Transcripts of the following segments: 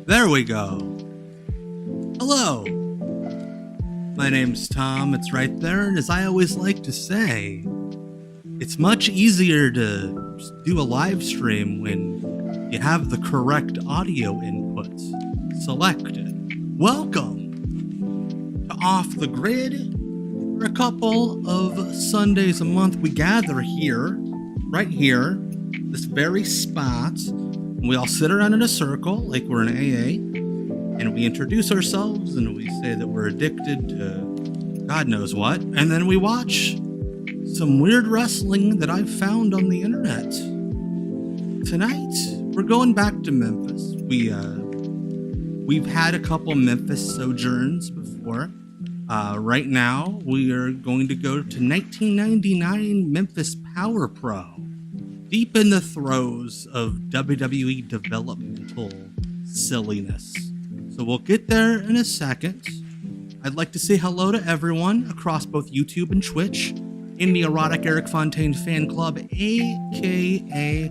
There we go. Hello. My name's Tom. It's right there. And as I always like to say, it's much easier to do a live stream when you have the correct audio inputs selected. Welcome to Off the Grid. For a couple of Sundays a month, we gather here, right here, this very spot. We all sit around in a circle like we're in AA, and we introduce ourselves and we say that we're addicted to God knows what, and then we watch some weird wrestling that I've found on the internet. Tonight, we're going back to Memphis. We've had a couple Memphis sojourns before. Right now, we are going to go to 1999 Memphis Power Pro. Deep in the throes of WWE developmental silliness. So we'll get there in a second. I'd like to say hello to everyone across both YouTube and Twitch in the Erotic Eric Fontaine Fan Club, aka A/K/A,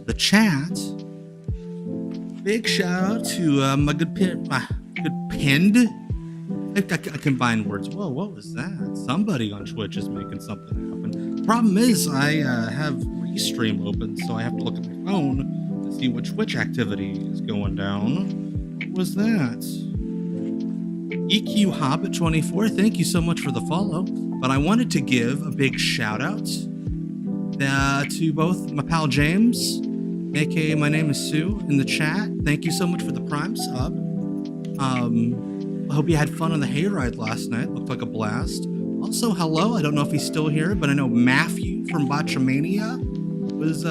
the chat. Big shout out to my good pinned. I combine words. Whoa, what was that? Somebody on Twitch is making something happen. Problem is, I have Restream open, so I have to look at my phone to see what Twitch activity is going down. What was that? EQ Hobbit 24, thank you so much for the follow. But I wanted to give a big shout out to both my pal James, aka my name is Sue, in the chat. Thank you so much for the Prime sub. I hope you had fun on the hayride last night. Looked like a blast. Also, hello. I don't know if he's still here, but I know Matthew from Botchamania was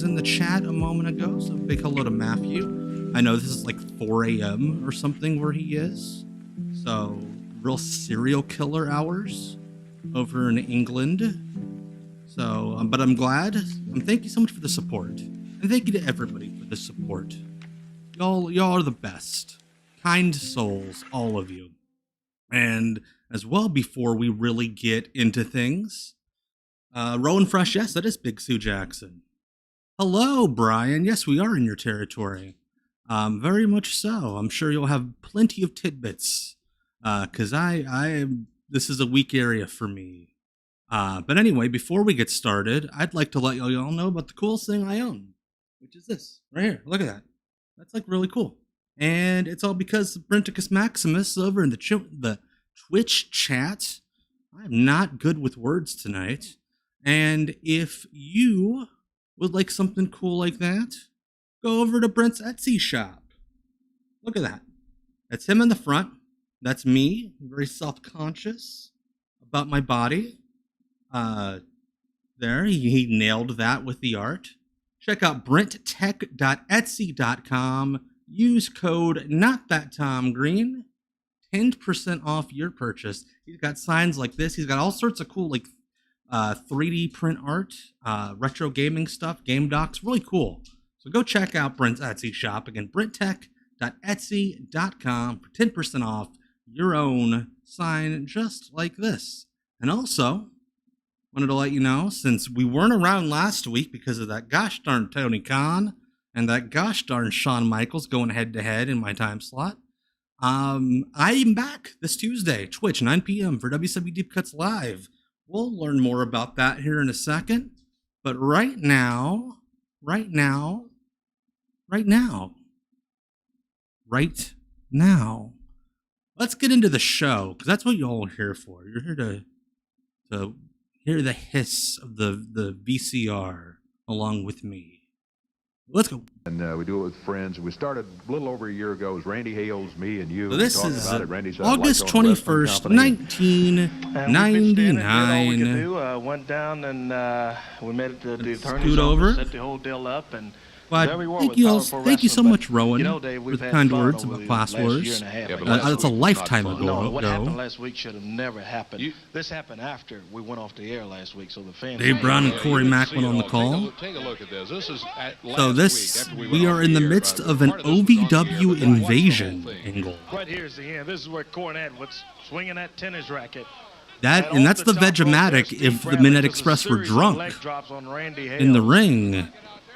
in the chat a moment ago. So big hello to Matthew. I know this is like 4 a.m. or something where he is. So real serial killer hours over in England. So, but I'm glad. Thank you so much for the support, and thank you to everybody for the support. Y'all are the best. Kind souls, all of you. And as well, before we really get into things, Rowan Fresh, yes, that is Big Sue Jackson. Hello, Brian. Yes, we are in your territory. Very much so. I'm sure you'll have plenty of tidbits, because this is a weak area for me. But anyway, before we get started, I'd like to let y'all know about the coolest thing I own, which is this right here. Look at that. That's like really cool. And it's all because of Brenticus Maximus over in the Twitch chat. I'm not good with words tonight. And if you would like something cool like that, go over to Brent's Etsy shop. Look at that. That's him in the front. That's me, very self-conscious about my body. There, he nailed that with the art. Check out brenttech.etsy.com. Use code NOTTHATTOMGreen, 10% off your purchase. He's got signs like this. He's got all sorts of cool, like 3D print art, retro gaming stuff, game docs. Really cool. So go check out Brent's Etsy shop. Again, brenttech.etsy.com for 10% off your own sign just like this. And also, wanted to let you know, since we weren't around last week because of that gosh darn Tony Khan, and that gosh darn Shawn Michaels going head-to-head in my time slot. I'm back this Tuesday, Twitch, 9 p.m. for WCW Deep Cuts Live. We'll learn more about that here in a second. But right now, let's get into the show, because that's what you all are here for. You're here to hear the hiss of the VCR along with me. Let's go. And we do it with friends. We started a little over a year ago. It was Randy Hales, me, and you. So this is August 21st, 1999. Went down and we made it to the attorney's scoot over. Set the whole deal up, and but thank you so much, Rowan, for the kind words about class wars. That's a lifetime ago. No, what happened last week should have never happened. This happened after we went off the air last week, so the fans. Dave Brown and Corey Macklin on the call. Take a look at this. We are in the midst of an OVW invasion angle. Right here's the end. This is where Cornette was swinging that tennis racket. That's the Vegematic if the Midnight Express were drunk in the ring.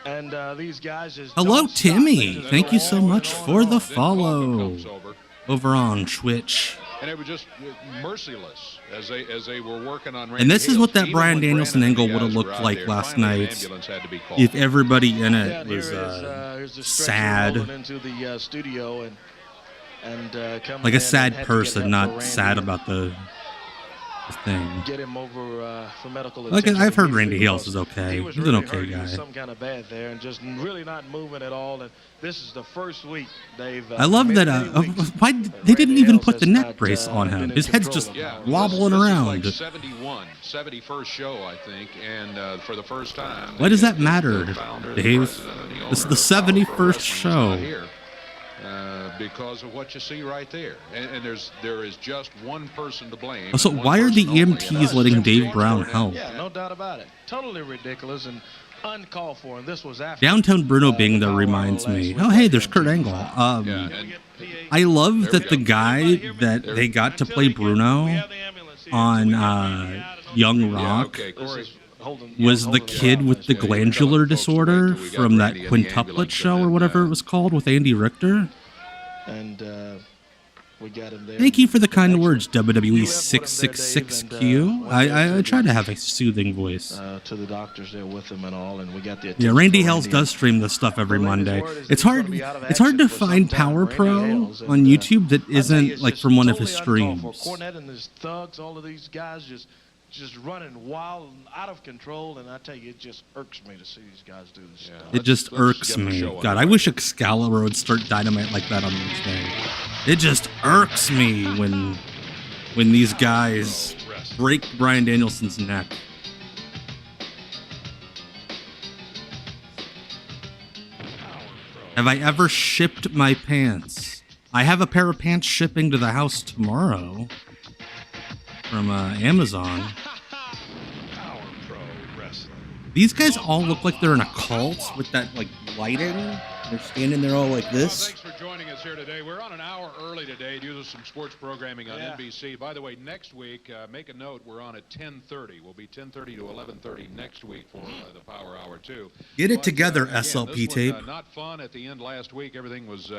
And these guys just Hello, don't stop. Timmy. They just Thank go you so on much and on for and the on. follow over on Twitch. And it was just merciless as they were working on. And this is what that Even Brian when Danielson Brandon angle and the would have guys looked were out like there, last finally an night ambulance had to be called. if everybody in Yeah, it and was here's the stretcher sad. rolling into the studio and coming Like a in sad and had to get person, help not for Randy sad and about the thing. get him over for medical Like, attention. I've heard immediately Randy Hales because is okay. he was He's an really okay hurt. He was guy. some kind of bad there and just really not moving at all. And this is the first week they've. I love many, that. many weeks Why they didn't Randy even Hales put the has neck not, brace on been him? in His head's control just of Yeah, the wobbling this around. is like 71st show, I think, and for the first time. Why does that matter, the founder, Dave? the president, and the This is owner the of Power Pro 71st Wrestling is show. not here, because of what you see right there, and there is just one person to blame. Also, and one why are the person only, and EMTs that's letting Jim Dave Brown Cornette. help? Yeah, no doubt about it. Totally ridiculous and uncalled for. And this was after Downtown Bruno being the there Power reminds Hour me. last Oh, week. hey, there's Kurt Angle. Yeah, and I love that the go. guy that they got to play Bruno on Young yeah, Rock okay, Corey. was the kid with the glandular disorder from that quintuplet show or whatever it was called with Andy Richter. And we got him there. Thank you for the kind words, WWE 666Q. I try to have a soothing voice. To the doctors there with him and all, and we got the Yeah, attention Randy for Hales Randy. does stream this stuff every The latest Monday. word is It's he's hard. gonna be out of It's hard to action for some find time, Power Randy Pro Hales, and, on YouTube that I tell you, isn't it's like just from one of his totally uncalled streams. for. Cornette and his thugs, all of these guys just running wild and out of control, and I tell you, it just irks me to see these guys do this stuff. It just let's irks get the me. show God, I underway. wish Excalibur would start Dynamite like that on Wednesday. It just irks me when these guys break Bryan Danielson's neck. Have I ever shipped my pants? I have a pair of pants shipping to the house tomorrow from Amazon. These guys all look like they're in a cult with that like lighting. They're standing there all like this. Thanks for joining us here today. We're on an hour early today due to some sports programming on NBC. By the way, next week, make a note, we're on at 10:30. We'll be 10:30 to 11:30 next week for the Power Hour 2. Get it But, together, again, SLP this tape. was, not fun at the end last week. Everything was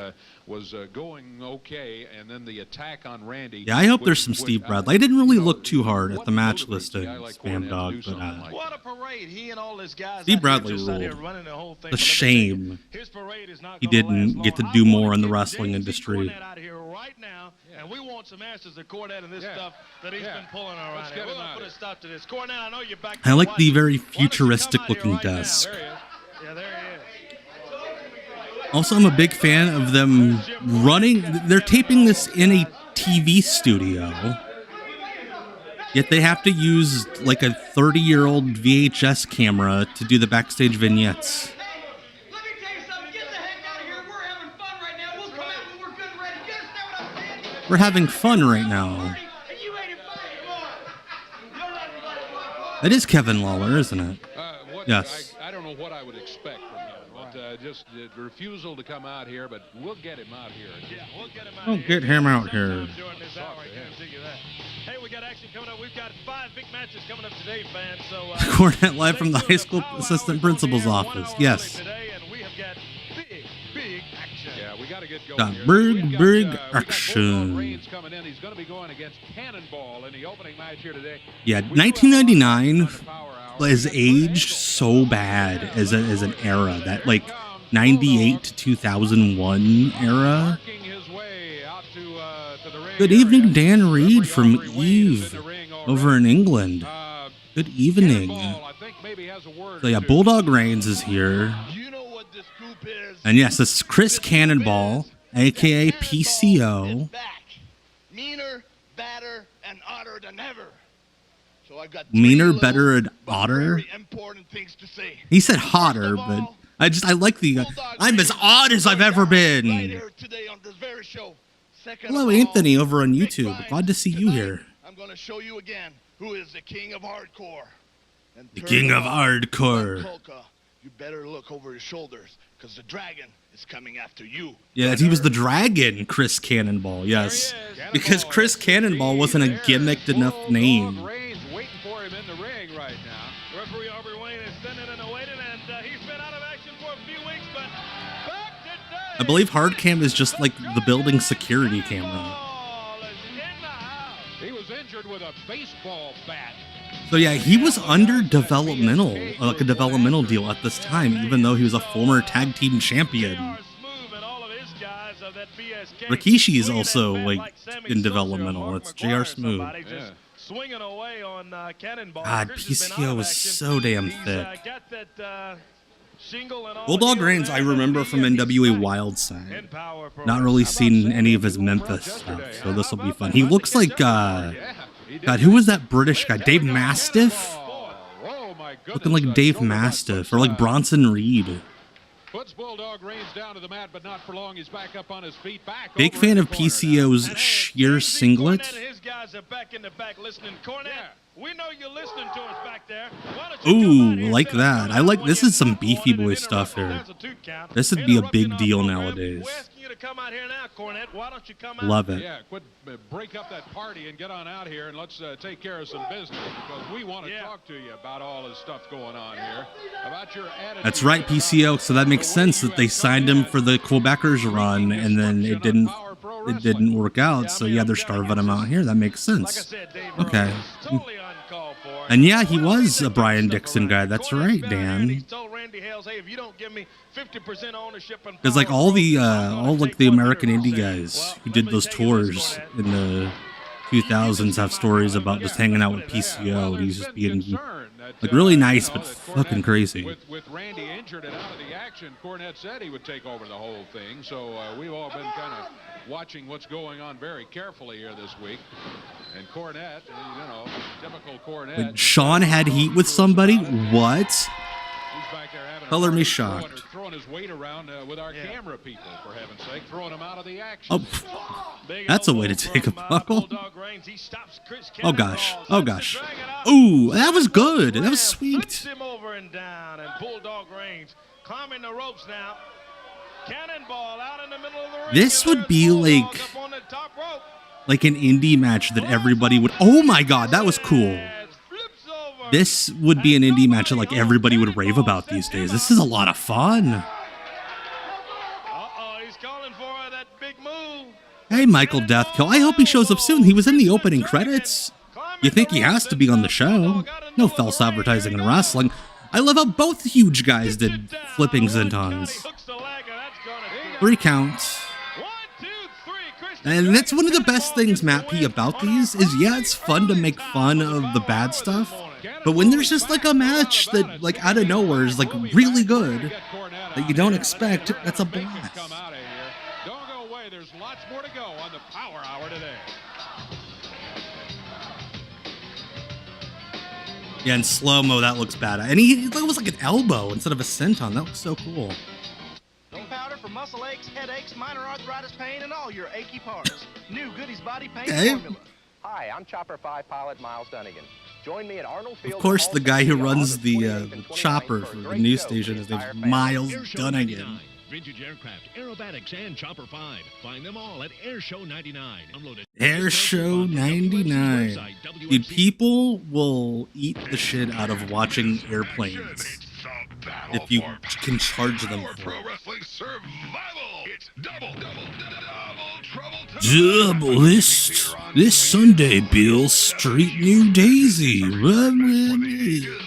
going okay, and then the attack on Randy. Yeah, I hope there's some which- Steve Bradley. I didn't really look too hard at what the match motivates a guy listing, like Spam Cornette Dog, to do but something like What a parade! He and all his guys. Steve out here Bradley just out here ruled. running the whole thing. The But let me tell you, shame his parade is not he gonna didn't last get to long. do I more wanna in the get wrestling James industry. Cornette out here right now, and we want some answers to Cornette and this Yeah. stuff that he's been pulling around Let's here. get We're him gonna out put here. a stop to this. Cornette, I know you're back. I like the watching. very Why don't you come futuristic out here looking right now? desk. There he is. Yeah, there he is. Also, I'm a big fan of them running. They're taping this in a TV studio. Yet they have to use like a 30-year-old VHS camera to do the backstage vignettes. Let me tell you something. Get the heck out of here. We're having fun right now. We'll come out when we're good and ready. You understand what I'm saying? We're having fun right now. And you ain't invited. You're not invited. That is Kevin Lawler, isn't it? What, Yes. I don't know what I would expect from him. But, just the refusal to come out here, but we'll get him out here. Yeah, we'll get him out Oh, here. get him out here. During this hour, I guarantee you that. Hey, we got action coming up. We've got 5 big matches coming up today, fans. So Cornette live from the stay high tuned. school Power Hour assistant is on principal's the air 1 office. hour Yes. early today, and we have got big action. Yeah, we got to get going. Got here. big, We've got, big we got action. Bulldog Reigns coming in. He's going to be going against Cannonball in the opening match here today. Yeah, We do have 1999 a lot of Power Hour. has aged so bad as an era. That like 98 to 2001 era. Working his way out to the ring Good area. evening, Dan Reed from Referee Wayne is Eve in the ring over already. in England. Good evening. Cannonball, I think, maybe has a word So yeah, or two. Bulldog Reigns is here. You know what this scoop is? And yes, this is Khris Kannonball, aka PCO. Is back. Meaner, badder, and odder than ever. So I've got Meaner, three better, little and but odder. very important things to say. He said hotter, but I like the. I'm as odd as I've ever Right been. here today on this very show. Second Hello, of all, Anthony, over on Vic YouTube. Grimes. Glad to see you Tonight, here. I'm going to show you again who is the king of hardcore. And The third king of all, hardcore. Polka, you better look over your shoulders because the dragon is coming after you. Yeah, he was the dragon, Khris Kannonball. Yes, because Khris Kannonball wasn't a gimmicked enough name. Reigns waiting for him in the ring right now. Referee Aubrey Wayne is sending and awaiting, and he's been out of action for a few weeks, but back today. I believe hard cam is just like the building security camera. He was injured with a baseball bat. So yeah, he was under developmental, like a developmental deal at this time, even though he was a former tag team champion. Rikishi is also like in developmental. It's JR Smooth. Yeah. Swinging away on Kannonball. God, Khris has been out PCO of is action. so damn He's, thick. got that, shingle and all Bulldog here Reigns, there, I but remember from he's NWA back. Wildside. In Power Pro. Not really seen any of his Memphis stuff, so this will be fun. He looks like, God, who was that British guy? Dave Mastiff? Oh, my goodness. Looking like Dave Mastiff, or like Bronson Reed. Puts Bulldog Reigns down to the mat, but not for long. He's back up on his feet. Back Big over fan in of the corner PCO's now. sheer singlet. Cornette and his guys are back in the back listening. Cornette, Yeah. we know you're listening to us back there. Why don't you come out Ooh, here like and that. I like, this is some beefy boy interrupt? stuff here. That's a 2 count. This would be a big Interrupting deal our program. nowadays. We're asking you to come out here now, Cornette. Why don't you come out? Love it. Yeah, quit, break up that party and get on out here, and let's take care of some business, because we want to talk to you about all this stuff going on here, about your attitude. That's right, PCO. So that makes sense that they signed him for the Quebecers run, and then it didn't work out. So yeah, they're starving him out here. That makes Like I sense. said, Dave Okay. Rose, totally uncalled for. And yeah, he was a Brian Dixon guy. That's right, Dan. He's told Randy Hales, hey, if you don't give me 50% ownership in Because like Power all Pro, the I'm gonna all like take the 100%. American indie guys Well, who let did me those tell you this, tours Cornette. in the 2000s have stories about just hanging out with PCO and he's just being like really nice but fucking crazy. With Randy injured and out of the action, Cornette said he would take over the whole thing. So we've all been kind of watching what's going on very carefully here this week. And Cornette, you know, typical Cornette. Like, Sean had heat with somebody? What? He's back there having a Color me party, shocked. throwing his weight around with our camera people, for heaven's sake, throwing him out of the action. Oh, pff. That's a way to take a buckle. Oh gosh. Oh gosh. Ooh, that was good. That was sweet. Him over and down, and Bulldog Reigns climbing the ropes now. Cannonball out in the middle of the ring. This would be like Up on the top rope. an indie match that everybody would. Oh my god, that was cool. Flips over. This would be an indie match that like everybody would rave about these days. This is a lot of fun. Uh-oh, he's calling for that big move. Hey, Michael Deathkill. I hope he shows up soon. He was in the opening credits. You think he has to be on the show? No false advertising in wrestling. I love how both huge guys did flipping zentons. 3 counts. And that's one of the best things, Matt P, about these is, yeah, it's fun to make fun of the bad stuff, but when there's just like a match that like out of nowhere is like really good that you don't expect, that's a blast. Come out of here. Don't go away. There's lots more to go on the Power Hour today. Yeah, in slow-mo, that looks bad. And it was like an elbow instead of a senton. That looks so cool. Powder for muscle aches, headaches, minor arthritis pain, and all your achy parts. New Goodies Body Pain Okay. Formula. Hi, I'm Chopper 5 pilot Miles Dunnigan. Join me at Arnold Field. Of course, the guy who runs the chopper for the news station, his name's Miles Dunnigan. Vintage aircraft, aerobatics, and Chopper 5. Find them all at Airshow 99. Download it. Airshow 99. Dude, people will eat the shit out of watching airplanes if you can charge them for it. Double list this Sunday, Bill Street, New Daisy. Run with me. The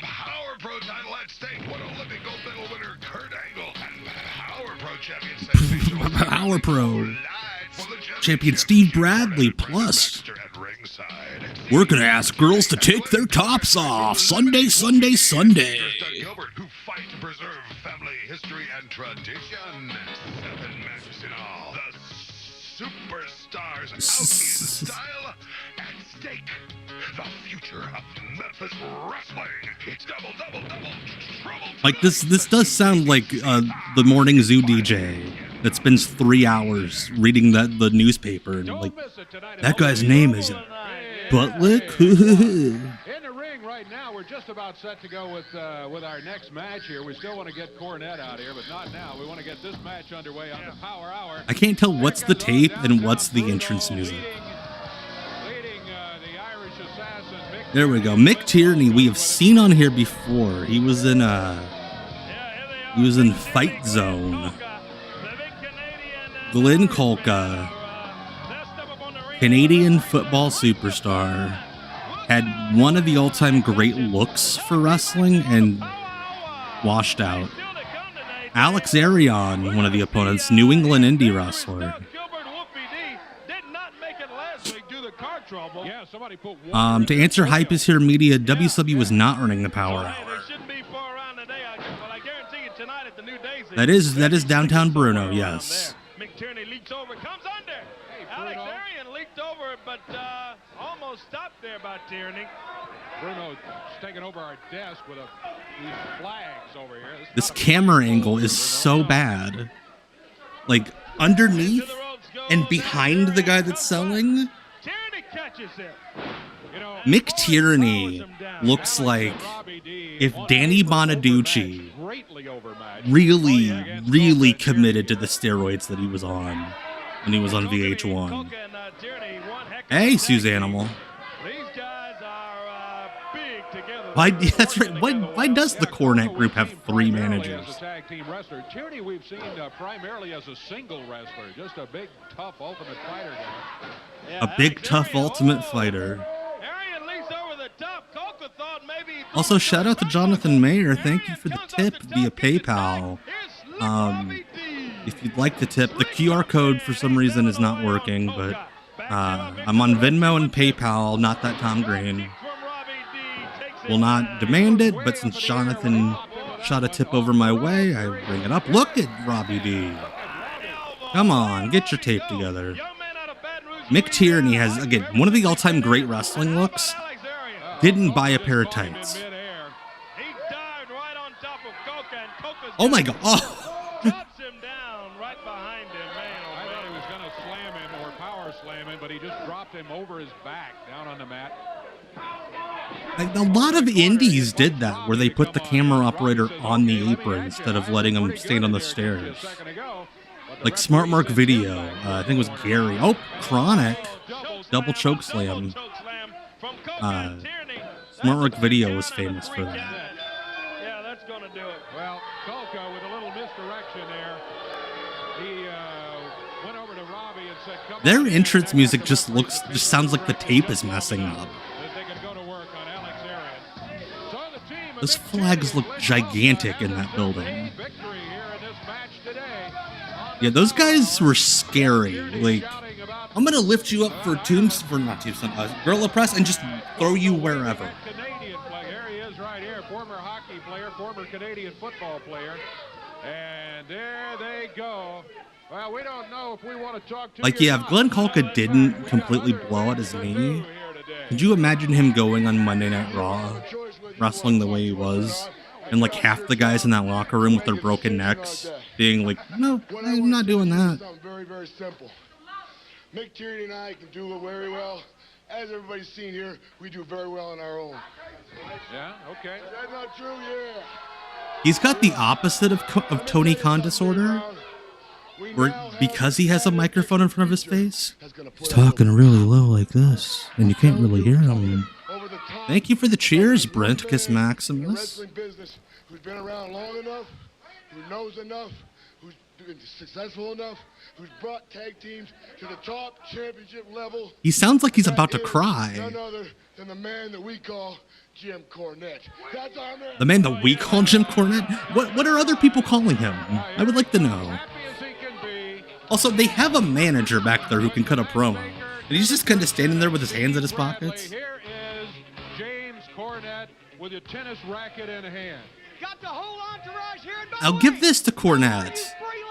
Power Pro title at stake. What Olympic gold medal winner Kurt Angle and Power Pro champion sensational Power Pro champion Steve Bradley. Plus, we're gonna ask girls to take their tops off Sunday, Sunday, Sunday. Gilbert, who fight to preserve family history and tradition. 7 matches in all. The superstars out in style at stake. The future of Memphis wrestling. It's double, trouble. Like this does sound like the morning zoo DJ that spends 3 hours reading the newspaper and like that guy's name is Butlick. In the ring right now, we're just about set to go with our next match here. We still want to get Cornette out here, but not now. We want to get this match underway on the Power Hour. I can't tell what's the tape and what's the entrance music. Leading the Irish assassin, Vic There we go. Mick Tierney, we have seen on here before. He was in He was in Fight Zone. Glenn Kolka, Canadian football superstar, had one of the all-time great looks for wrestling and washed out. Alex Arion, one of the opponents, New England indie wrestler. To answer Hype is Here Media, WCW was not running the Power Hour. That is downtown Bruno, yes. McTierney leaks over, comes under. Alex Arion leaked over, but almost stopped there by Tierney. Bruno's taking over our desk with these flags over here. This camera angle is so bad. Like, underneath and behind the guy that's selling, Mick Tierney looks like if Danny Bonaducci really committed to the steroids that he was on when he was on VH1. Hey, Suzanimal. Why? That's right. Why does the Cornette group have 3 managers? Tierney we've seen primarily as a single wrestler, just a big, tough ultimate fighter guy. A big, tough ultimate fighter. Also, shout out to Jonathan Mayer. Thank you for the tip via PayPal. If you'd like the tip, the QR code for some reason is not working, but I'm on Venmo and PayPal, not that Tom Green. Will not demand it, but since Jonathan shot a tip over my way, I bring it up. Look at Robbie D. Come on, get your tape together. Mick Tierney has, again, one of the all-time great wrestling looks. Didn't buy a pair of tights. Oh my god. Oh. I thought he was going to slam him or power slam him, but he just dropped him over his back down on the mat. A lot of indies did that, where they put the camera operator on the apron instead of letting him stand on the stairs. Like Smart Mark Video, I think it was Gary. Oh, Chronic. Double choke slam. Smart Mark Video was famous for that. Yeah, that's going to do it. Well, Kolka with a little misdirection there. He went over to Robbie and said, "Come on." Their entrance music just sounds like the tape is messing up. Those flags look gigantic in that building. Yeah, those guys were scary. Like, I'm gonna lift you up for Gorilla Press and just throw you wherever. Canadian player. Here he is right here. Former hockey player, former Canadian football player. And there they go. Well, we don't know if we want to talk to Like, yeah, if Glenn Kolka didn't completely blow out his knee, could you imagine him going on Monday Night Raw, wrestling the way he was, and like half the guys in that locker room with their broken necks being like, "No, I'm not doing that." Something very, very simple. Mick Tierney and I can do it very well. As everybody's seen here, we do very well on our own. Yeah, okay. Is that not true? Yeah. He's got the opposite of Tony Khan disorder, where because he has a microphone in front of his face, he's talking really low like this, and you can't really hear him. Thank you for the cheers, Brenticus Maximus. Wrestling business, who's been around long enough, who knows enough, who's been successful enough, who's brought tag teams to the top championship level. He sounds like he's about to cry. None other than the man that we call Jim Cornette. That's our man. The man that we call Jim Cornette? What are other people calling him? I would like to know. Also, they have a manager back there who can cut a promo. And he's just kind of standing there with his hands in his pockets. Here is James Cornette with a tennis racket in hand. Got the whole entourage here. I'll give this to Cornette.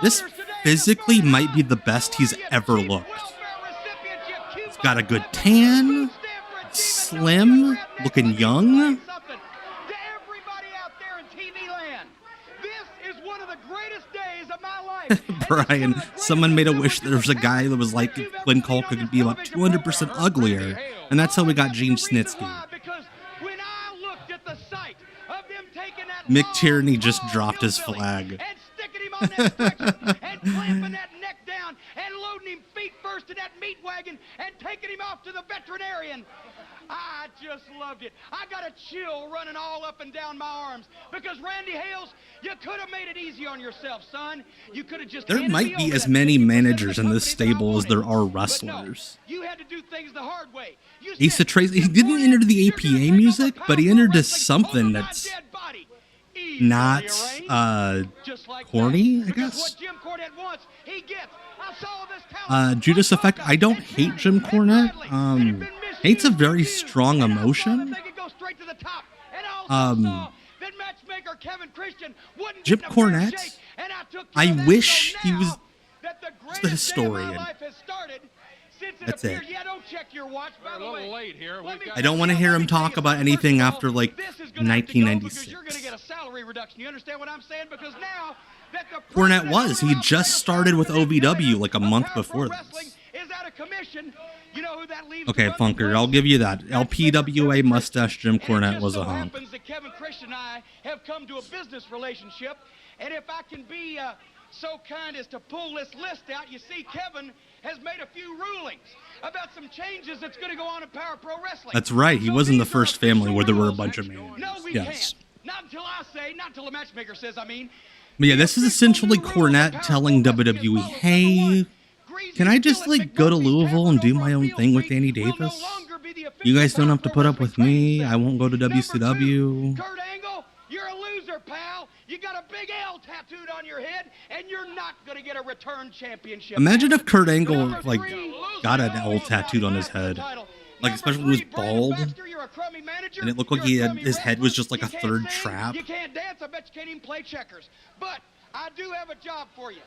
This physically might be the best he's ever looked. He's got a good tan, slim, looking young. Brian, someone made a wish there was a guy that was like Glenn Kolka could be about 200% uglier, and that's how we got Gene Snitsky. Mick Tierney just dropped his flag. to that meat wagon and taking him off to the veterinarian. I just loved it. I got a chill running all up and down my arms because Randy Hales, you could have made it easy on yourself, son. You could have just. There might be as many managers in this stable as there are wrestlers. You had to do things the hard way. He didn't enter the APA music, but he entered to something that's not corny, I guess. Judas Effect. I don't hate Jim Cornette. Hate's a very strong emotion. Jim Cornette, I wish he was just a historian. That's it. I don't want to hear him talk about anything after like 1996. Cornette was. He just started with OVW like a month before this. Okay, Funker, I'll give you that. LPWA mustache Jim Cornette was a hunk. Kevin, Chris, and I have come to a business relationship, and if I can be so kind as to pull this list out, you see Kevin has made a few rulings about some changes that's going to go on in Power Pro Wrestling. That's right. He was in the first family where there were a bunch of managers. No, we can't. Not until I say, not until the matchmaker says, I mean. But yeah, this is essentially Cornette telling WWE, hey, can I just like go to Louisville and do my own thing with Danny Davis? You guys don't have to put up with me. I won't go to WCW. Kurt Angle, you're a loser, pal. You got a big L tattooed on your head, and you're not going to get a return championship. Imagine if Kurt Angle like got an L tattooed on his head, like especially when he was bald, and it looked like his head was just like a third trap. You can't dance. I bet you can't even play checkers. But I do have a job for you.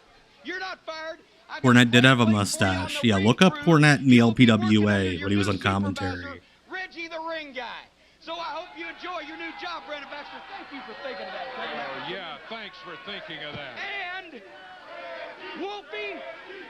You're not fired. Cornette did have a mustache. Yeah, look up Cornette in the LPWA when he was on commentary. Reggie the ring guy. So I hope you enjoy your new job, Brandon Baxter. Thank you for thinking of that. Oh, yeah, thanks for thinking of that. And Wolfie,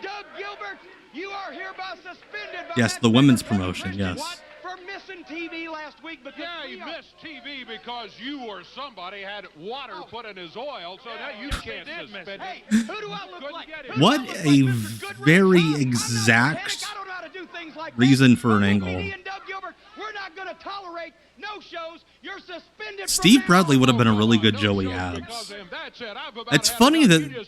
Doug Gilbert, you are hereby suspended. Yes, the women's promotion, yes. For missing TV last week because he missed TV because you or somebody had water put in his oil, so now you can't suspend it. Hey, who do I look like? What a very exact reason for an angle. We're not going to tolerate no-shows. You're suspended. Steve Bradley would have been a really good Joey Abs. It's funny that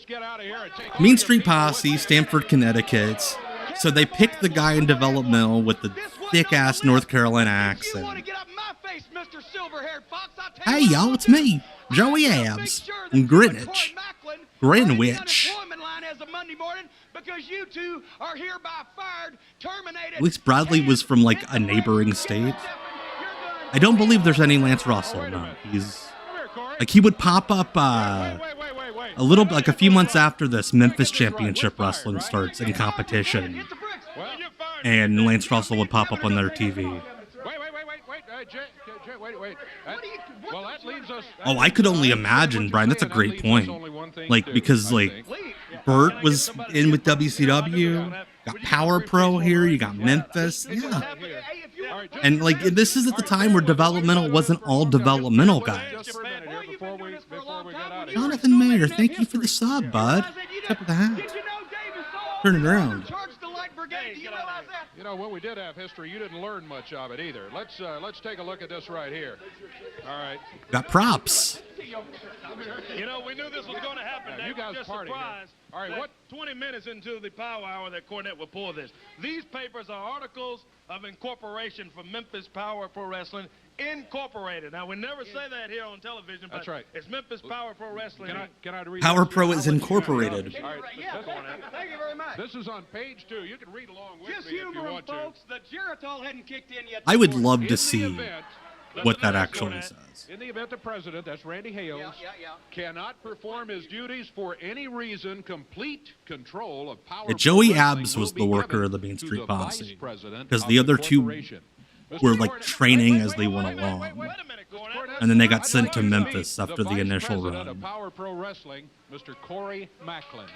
Mean Street Posse, Stamford, Connecticut, so they picked the guy in developmental with the thick-ass North Carolina accent. Hey, y'all, it's me, Joey Abs, from Greenwich. At least Bradley was from, like, a neighboring state. I don't believe there's any Lance Russell, no. He's... Like, he would pop up, a few months after this, Memphis Championship Wrestling starts in competition. And Lance Russell would pop up on their TV. Well, that leaves us. Oh, I could only imagine, Brian. That's a great point. Like, because, like, Burt was in with WCW. Got Power Pro here. You got Memphis. Yeah. And, like, this is at the time where developmental wasn't all developmental guys. Jonathan Mayer, thank you for the sub, bud. Tip of the hat. Turn it around. You know, when we did have history, you didn't learn much of it either. Let's take a look at this right here. All right. Got props. You know, we knew this was going to happen. Yeah, you guys just party. Surprised. All right, what? 20 minutes into the Power Hour that Cornette will pull this. These papers are articles of incorporation for Memphis Power Pro Wrestling Incorporated. Now, we never say that here on television, but that's right. It's Memphis Power Pro Wrestling. Can I read Power Pro is incorporated. All right, thank you very much. This is on page 2. You can read along with Just me if you humor want folks. The Geritol hadn't kicked in yet. I would love to see what that actually says. In the event the president, that's Randy Hales, cannot perform his duties for any reason, complete control of Power Pro Joey Wrestling Abs was will the be worker of the given Main to Street the Posse. vice president Because of the other two corporation. were like training as they went along. And then they got sent to Memphis after the initial run. Of Power Pro Wrestling, Mr. Corey Macklin.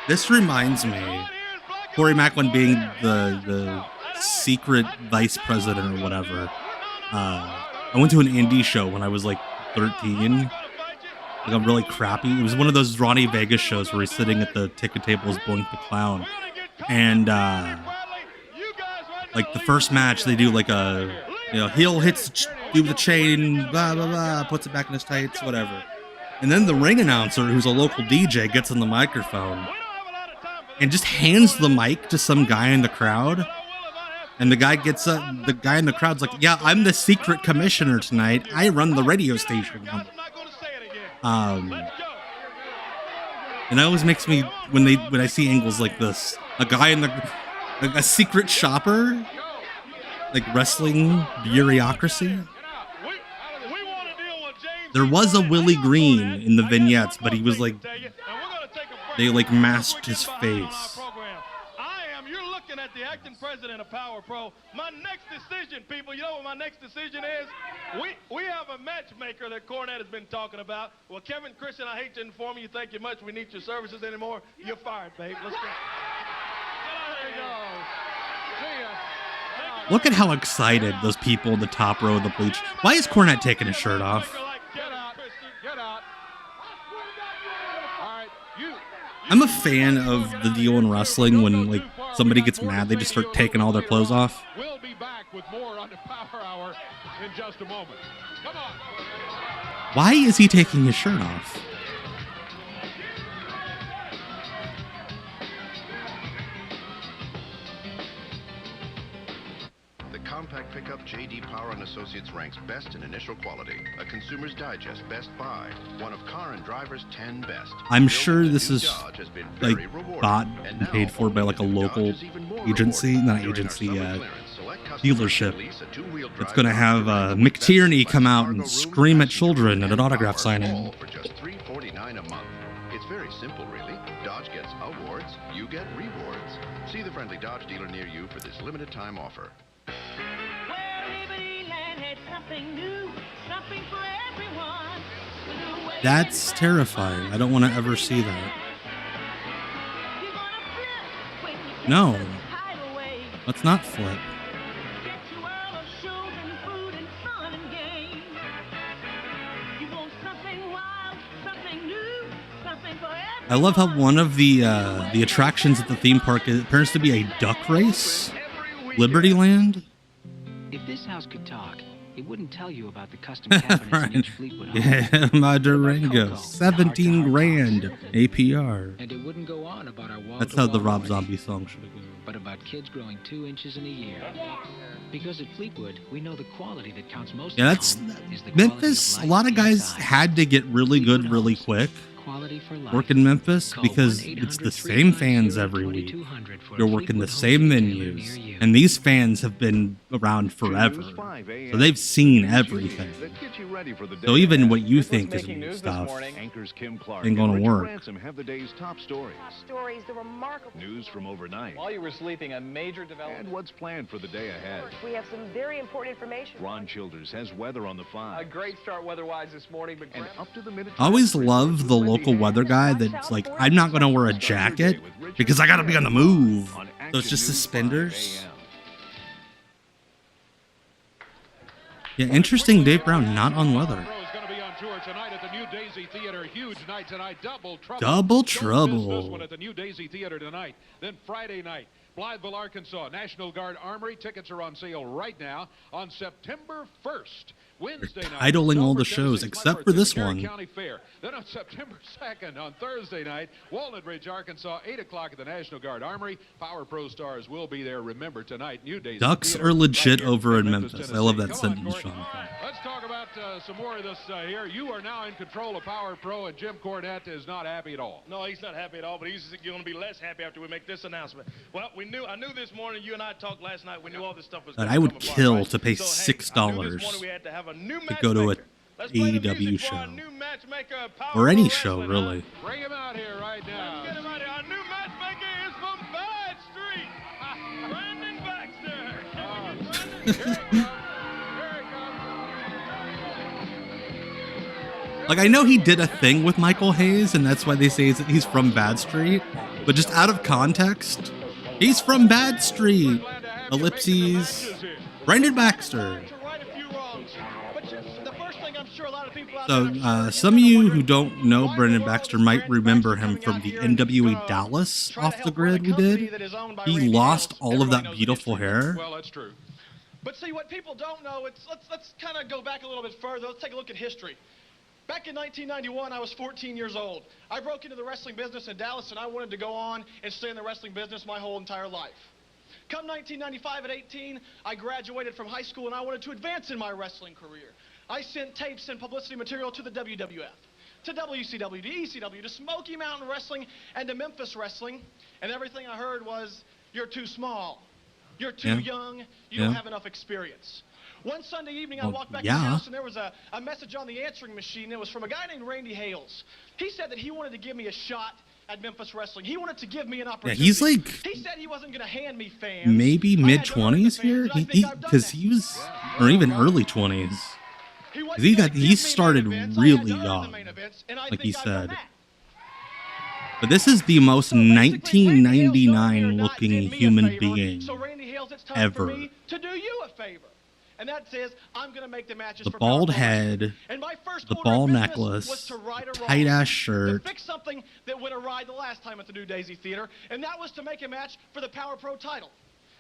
This reminds me, Corey Macklin being the secret vice president or whatever. I went to an indie show when I was like 13, like a really crappy. It was one of those Ronnie Vegas shows where he's sitting at the ticket table as Boink the Clown, and like the first match they do like a, you know, heel hits through the chain, blah blah blah, puts it back in his tights, whatever, and then the ring announcer, who's a local DJ, gets on the microphone and just hands the mic to some guy in the crowd. And the guy gets the guy in the crowd's like, "Yeah, I'm the secret commissioner tonight. I run the radio station." And it always makes me when I see angles like this, a guy in a secret shopper, like wrestling bureaucracy. There was a Willie Green in the vignettes, but he was like, they like masked his face. At the acting president of Power Pro, my next decision, people, you know what my next decision is? We have a matchmaker that Cornette has been talking about. Well, Kevin, Khris, I hate to inform you, thank you much. We need your services anymore. You're fired, babe. Let's go. There you go. See ya. Look at how excited those people in the top row of the bleach. Why is Cornette taking his shirt off? Get out. Get out. All right, you. I'm a fan of the deal in wrestling when like somebody gets mad, they just start taking all their clothes off. We'll be back with more on the Power Hour in just a moment. Come on. Why is he taking his shirt off? The compact pickup J.D. Power & Associates ranks best in initial quality. A Consumer's Digest Best Buy. One of Car and Driver's 10 best. I'm sure this is like bought and paid for by like a local agency, not agency, dealership. It's going to have McTierney come out and scream at children at an autograph signing. For just $349 a month. It's very simple, really. Dodge gets awards, you get rewards. See the friendly Dodge dealer near you for this limited time offer. That's terrifying. I don't want to ever see that. No. Let's not flip. I love how one of the attractions at the theme park appears to be a duck race. Liberty Land. If this house could talk, it wouldn't tell you about the custom cabinets Right. in each Fleetwood home. Yeah, my Durango, 17 grand APR. And it wouldn't go on about our wall. That's how the Rob Zombie song should have gone. But about kids growing 2 inches in a year. Because at Fleetwood, we know the quality that counts most. Yeah, that's Memphis. A lot of guys had to get really good really quick. Work in Memphis because it's the same fans every week. You're working the same venues, and these fans have been around forever, so they've seen everything. So even what you think is new stuff ain't gonna work. Have the day's top stories. The remarkable News from overnight. While you were sleeping, a major development. And what's planned for the day ahead. We have some very important information. Ron Childers has weather on the 5. A great start weather-wise this morning, but and up to the minute. I always love the local weather guy that's like, I'm not gonna wear a jacket because I gotta be on the move. So it's just suspenders. Yeah, interesting. Dave Brown not on weather. Tonight at the New Daisy Theater, huge night tonight, Double Trouble. Double This Trouble. one at the New Daisy Theater tonight. Then Friday night, Blytheville, Arkansas, National Guard Armory. Tickets are on sale right now on September 1st. Wednesday night, titling all the Dover, shows Tennessee, except for this Garrett one. County Fair. Then on September 2nd, on Thursday night, Walnut Ridge, Arkansas, 8 o'clock at the National Guard Armory. Power Pro stars will be there. Remember tonight, New Daisy Ducks Theater, are legit right here over in Memphis, Memphis. I Tennessee. love that Come on, sentence, Courtney. Sean. Let's talk about some more of this here. You are now in control of Power Pro, and Jim Cornette is not happy at all. No, he's not happy at all, but he's going to be less happy after we make this announcement. Well, I knew this morning, you and I talked last night, we knew all this stuff was And going I would to come apart, kill right? to pay So, $6 I knew this morning we had to have a new to go to a matchmaker. Let's play the AEW music for show our new matchmaker of Power or any Pro show, Wrestling, really. huh? Bring him out here right now. Let's get him out here. Our new matchmaker is from Bad Street. Brandon Baxter. Can we get Brandon? Here he comes. Like, I know he did a thing with Michael Hayes, and that's why they say he's from Bad Street. But just out of context, he's from Bad Street. Ellipses. Brandon Baxter. But the first thing I'm sure a lot of people So some of you who don't know Brendan Baxter might remember him from the NWA Dallas Off the Grid we did. He lost all of that beautiful hair. Well, that's true. But see, what people don't know, let's kind of go back a little bit further. Let's take a look at history. Back in 1991, I was 14 years old. I broke into the wrestling business in Dallas, and I wanted to go on and stay in the wrestling business my whole entire life. Come 1995 at 18, I graduated from high school, and I wanted to advance in my wrestling career. I sent tapes and publicity material to the WWF, to WCW, to ECW, to Smoky Mountain Wrestling, and to Memphis Wrestling, and everything I heard was, you're too small, you're too young, you don't have enough experience. One Sunday evening, I walked back to the house, and there was a message on the answering machine. It was from a guy named Randy Hales. He said that he wanted to give me a shot at Memphis Wrestling. He wanted to give me an opportunity. Yeah, he's like, he said he wasn't going to hand me fans. Maybe mid-20s here, because he was, or even early 20s. He started really young, like he said. But this is the most 1999 looking human being ever. To do you a favor. And that says, I'm going to make the matches the bald head, the ball necklace, tight ass shirt. To fix something that went awry the last time at the New Daisy Theater, and that was to make a match for the Power Pro title.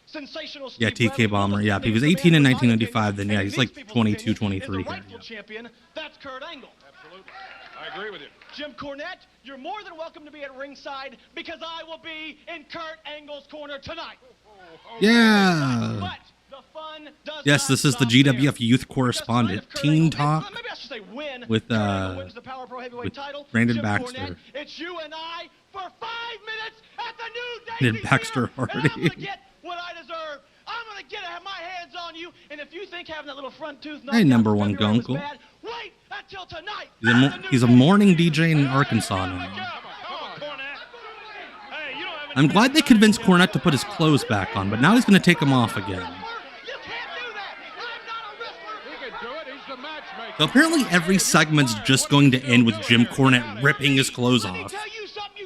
Sensational Steve TK Bomber. Yeah, if he was 18 in 1995, then yeah, he's like 22, 23 here. Yeah. Champion, that's Kurt Angle. Absolutely. I agree with you. Jim Cornette, you're more than welcome to be at ringside because I will be in Kurt Angle's corner tonight. Yeah. But the fun does yes, this is the GWF Youth Correspondent, Teen Talk, with Brandon Baxter. It's you and I for 5 minutes at the New Brandon Baxter already. What I deserve. I'm going to get my hands on you, and if you think having that little front tooth hey, number one gunkle. Wait until tonight. He's a morning DJ in Arkansas now. I'm glad they convinced Cornette to put his clothes back on, but now he's going to take them off again. So apparently every segment's just going to end with Jim Cornette ripping his clothes off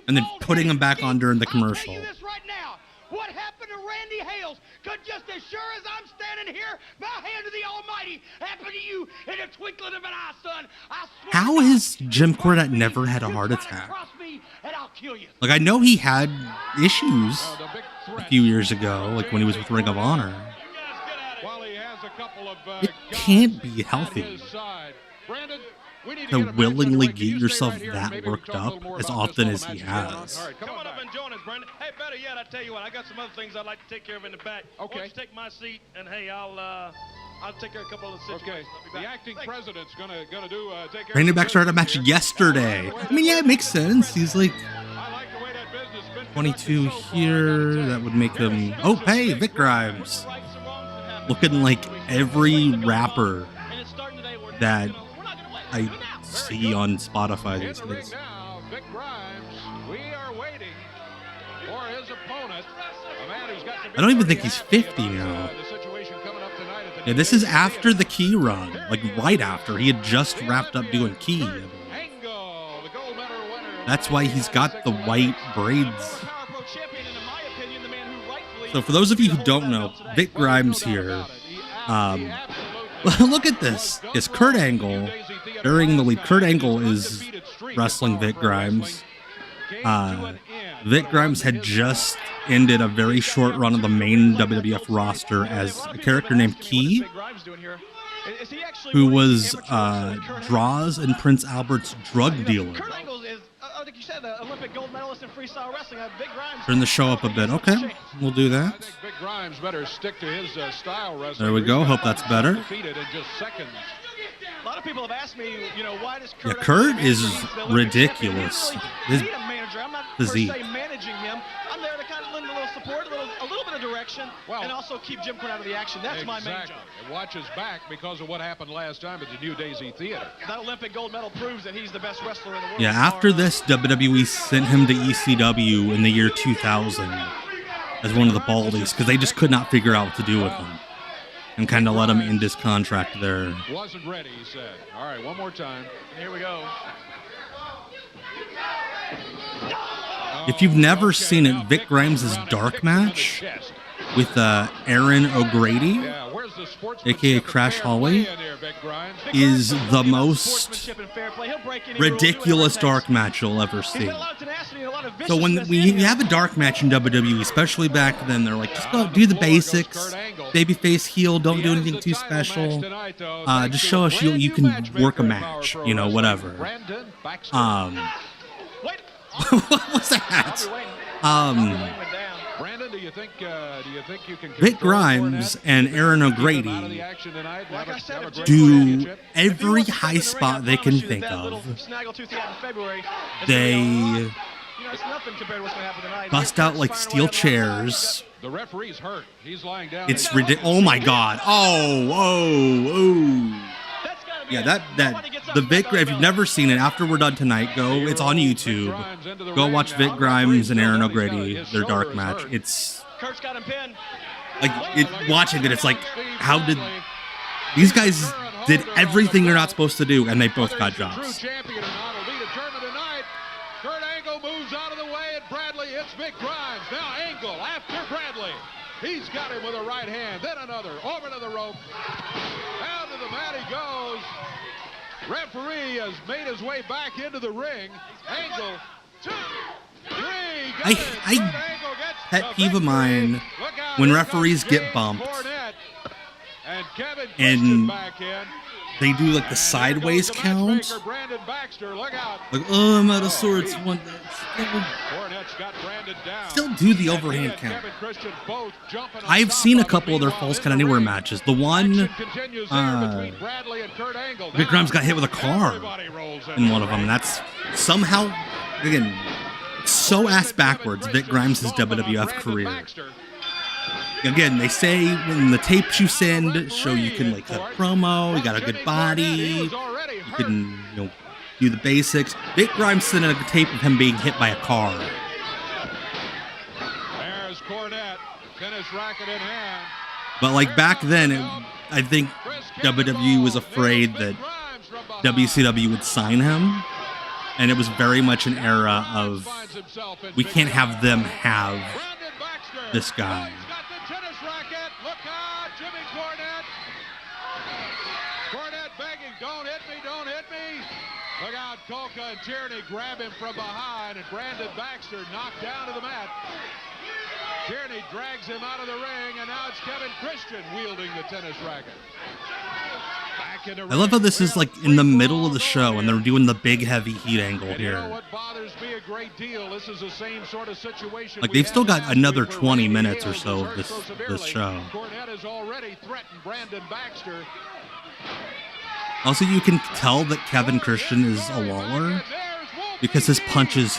and then putting them back on during the commercial. What happened to Randy Hales could just as sure as I'm standing here, my hand to the Almighty, happen to you in a twinkling of an eye, son. How has Jim Cornette never had a heart attack? Like, I know he had issues a few years ago, like when he was with Ring of Honor. It can't be healthy to willingly get yourself that worked up as often as he has. Come on up and join us, Brandon. Hey, better yet, I tell you what, I got some other things I'd like to take care of in the back. Okay. Why don't you take my seat, and hey, I'll take care of a couple of the situations. Okay. The acting president's gonna do take care. Brandon Baxter had a match yesterday. I mean, yeah, it makes sense. He's like 22 here. That would make him. Oh, hey, Vic Grimes, looking like every rapper that I see on Spotify these days. Now, Vic Grimes, we are waiting for his opponent, a man who's got I don't even think he's 50 now. Yeah, this is after the Key run, like right after. He had just wrapped up doing Key. That's why he's got the white braids. So for those of you who don't know, Vic Grimes here, look at this. It's Kurt Angle during the lead. Kurt Angle is wrestling Vic Grimes. Vic Grimes had just ended a very short run of the main WWF roster as a character named Key, who was Draws and Prince Albert's drug dealer. Like you said, the Olympic gold medalist in freestyle wrestling. Big Grimes. Turn the show up a bit. Okay, we'll do that. I think Big Grimes better stick to his style wrestling. There we go. Hope that's better. Defeated in just seconds. A lot of people have asked me, why does Kurt? Yeah, Kurt is ridiculous. His physique. Managing him. I'm there to kind of lend a little support, a little bit of direction, and also keep Jim Cornette out of the action. That's my main job. And watch his back because of what happened last time at the New Daisy Theater. That Olympic gold medal proves that he's the best wrestler in the world. Yeah, after this, WWE sent him to ECW in the year 2000 as one of the baldies because they just could not figure out what to do with him and kind of let him end his contract there. Wasn't ready, he said. All right, one more time. Here we go. If you've never seen it, Vic Grimes' dark match with Aaron O'Grady aka Crash Holly, is the most ridiculous dark match you'll ever see. So when you have a dark match in WWE, especially back then, they're like, just go do the basics, babyface, heel, don't do anything too special. Just show us you can work a match, you know, whatever. What was that? Brandon, do you think you can Vic Grimes and Aaron O'Grady do every high spot they can think of. They bust out like steel chairs. The referee's hurt. He's lying down. It's ridiculous. Oh my God. Oh. Yeah, the Vic. If you've never seen it, after we're done tonight, it's on YouTube. Go watch Vic Grimes and Aaron O'Grady, their dark match. It's like watching it. It's like, how did these guys did everything they're not supposed to do, and they both got jobs. Kurt Angle moves out of the way, and Bradley hits Vic Grimes. Now Angle after Bradley. He's got him with a right hand, then another, over to the rope. Down to the mat he goes. Referee has made his way back into the ring. Angle, 2, 3. Pet peeve of mine when referees get bumped and they do like the sideways count. Like, oh, I'm out of sorts. Still do the overhand count. I've seen a couple of their Falls Count Anywhere matches. The one, Vic Grimes got hit with a car in one of them. And that's somehow, again, so ass backwards, Vic Grimes' WWF career. Again, they say when the tapes you send show you can like cut promo, you got a good body, you can do the basics. Vic Grimes sent a tape of him being hit by a car. There's Cornette, tennis racket in hand. But like back then, I think WWE was afraid that WCW would sign him, and it was very much an era of we can't have them have this guy. Look out, Colca and Tierney grab him from behind, and Brandon Baxter knocked down to the mat. Tierney drags him out of the ring, and now it's Kevin Christian wielding the tennis racket. I love how this is like in the middle of the show, and they're doing the big heavy heat angle here. You know what bothers me a great deal? This is the same sort of situation. Like they've still got another 20 minutes or so of this show. Cornette has already threatened Brandon Baxter. Also, you can tell that Kevin Christian is a Lawler because his punches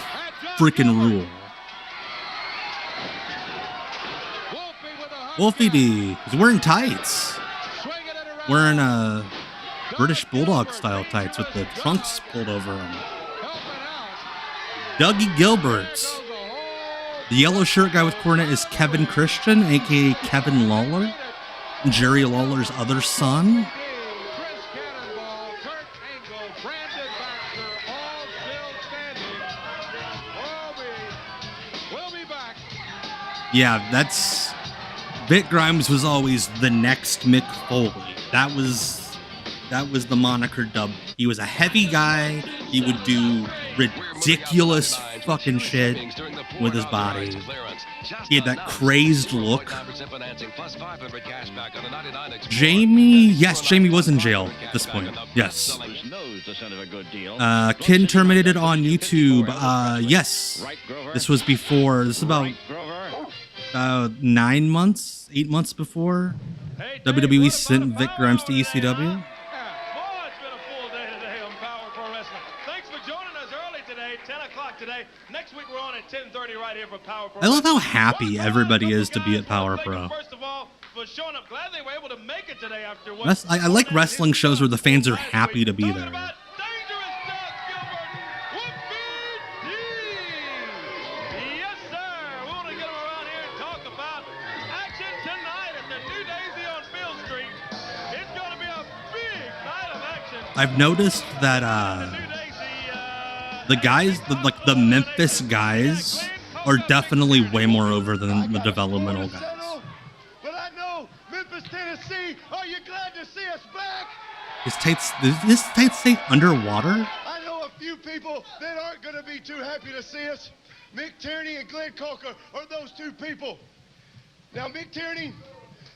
freaking rule. Wolfie D is wearing tights. Wearing British Bulldog style tights with the trunks pulled over him. Dougie Gilbert. The yellow shirt guy with Cornette is Kevin Christian, aka Kevin Lawler, Jerry Lawler's other son. Yeah, that's... Vic Grimes was always the next Mick Foley. That was the moniker dub. He was a heavy guy. He would do ridiculous fucking shit with his body. He had that crazed look. Jamie was in jail at this point. Yes. Kin terminated on YouTube. Yes. This was before. This is about 8 months before WWE sent Vic Grimes to ECW. Next week we're on at 10:30 right here for Power Pro. I love how happy everybody is to be at Power Pro. First of all, for showing up, glad they were able to make it today after what I like wrestling shows where the fans are happy to be there. Yes, sir. We want to get them around here and talk about action tonight at the New Daisy on Field Street. It's going to be a big night of action. I've noticed that the guys, the Memphis guys, are definitely way more over than the developmental guys. But I know Memphis, Tennessee, are His tights, does his tights stay underwater? I know a few people that aren't going to be too happy to see us. Mick Tierney and Glenn Coker are those two people. Now, Mick Tierney,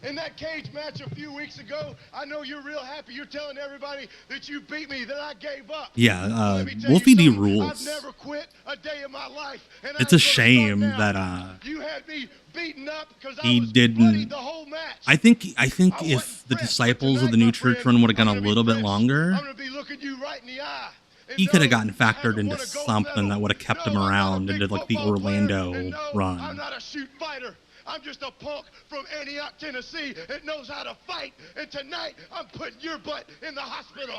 in that cage match a few weeks ago, I know you're real happy. You're telling everybody that you beat me, that I gave up. Yeah, Wolfie D rules. I've never quit a day in my life. And It's a shame that you had me beaten up because he didn't. The whole match. I think if the disciples of the new church run would have gone a little bit longer, he could have gotten factored into something that would have kept him around into like the Orlando run. I'm not a shoot fighter. I'm just a punk from Antioch, Tennessee that knows how to fight. And tonight, I'm putting your butt in the hospital.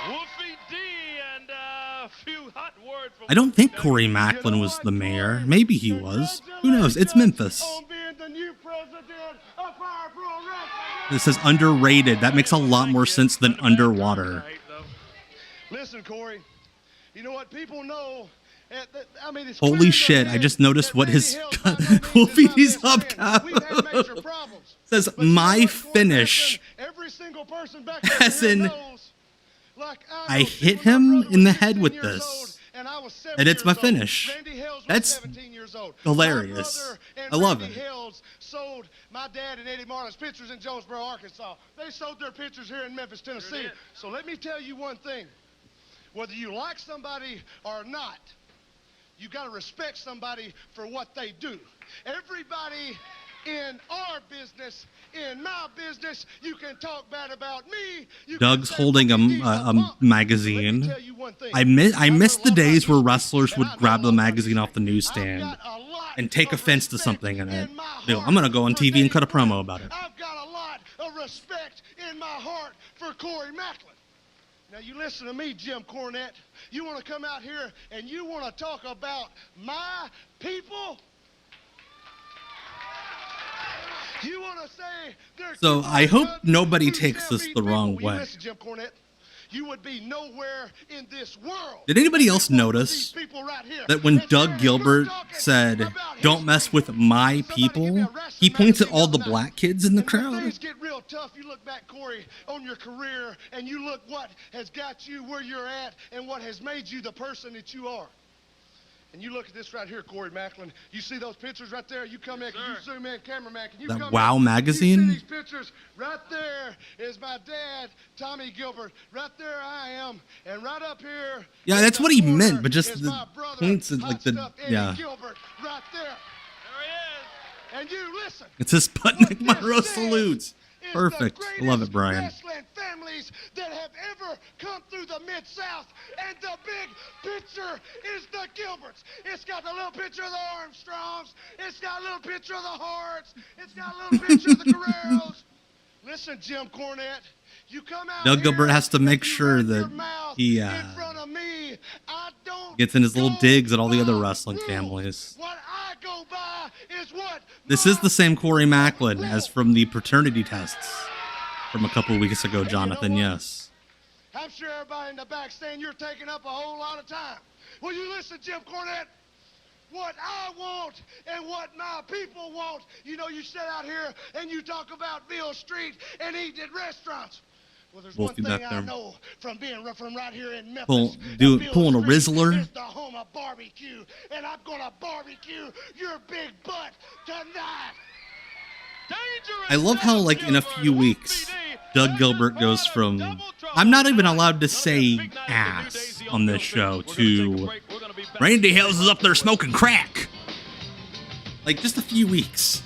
Wolfie D and a few hot words from... I don't think Corey Macklin was the mayor. Maybe he was. Who knows? It's Memphis. This says underrated. That makes a lot more sense than underwater. Listen, Corey, you know what people know? Holy shit, I just noticed what his Wolfie D's hubcap says my finish. As in, I hit him in the head with this. And it's my finish. That's hilarious. I love it. Sold my dad and Eddie Marlin's pictures in Jonesboro, Arkansas. They sold their pictures here in Memphis, Tennessee. So let me tell you one thing. Whether you like somebody or not, you got to respect somebody for what they do. Everybody in our business, in my business, you can talk bad about me. Doug's holding a magazine. I miss the days where wrestlers would grab the magazine off the newsstand and take offense to something in it. I'm going to go on TV and cut a promo about it. I've got a lot of respect in my heart for Corey Macklin. Now, you listen to me, Jim Cornette. You want to come out here and you want to talk about my people? You want to say they're... So I hope nobody takes this the wrong way. Listen, Jim Cornette, you would be nowhere in this world. Did anybody else notice that when Doug Gilbert said, "Don't mess with my people," he points at all the black kids in the crowd? Things get real tough. You look back, Corey, on your career, and you look what has got you where you're at and what has made you the person that you are. And you look at this right here, Corey Macklin. You see those pictures right there? You come in, can you zoom in, cameraman? Can you that come Wow in? magazine? You see these pictures? Right there is my dad, Tommy Gilbert. Right there I am. And right up here... Yeah, that's what he meant, but just the points at like the... Yeah. Gilbert, right there. There he is. And you listen. It says Sputnik Monroe salutes. Perfect. I love it, Brian. Wrestling families that have ever come through the Mid-South, and the big picture is the Gilberts. It's got the little picture of the Armstrongs. It's got a little picture of the Harts. It's got a little picture of the Guerreros. Listen, Jim Cornette, you come out Doug Gilbert has to make sure that he gets in his little digs at all the other wrestling families. What I go by is what... This is the same Corey Macklin as from the paternity tests from a couple weeks ago, Jonathan, yes. I'm sure everybody in the back saying you're taking up a whole lot of time. Will you listen, Jim Cornette? What I want and what my people want. You know, you sit out here and you talk about Beale Street and eating at restaurants. Well, there's one thing I know from being from right here in Memphis. Pulling a Rizzler. It's the home of barbecue, and I'm gonna barbecue your big butt tonight. I love how, like, in a few weeks, Doug Gilbert goes from, I'm not even allowed to say ass on this show, to Randy Hales is up there smoking crack. Like, just a few weeks.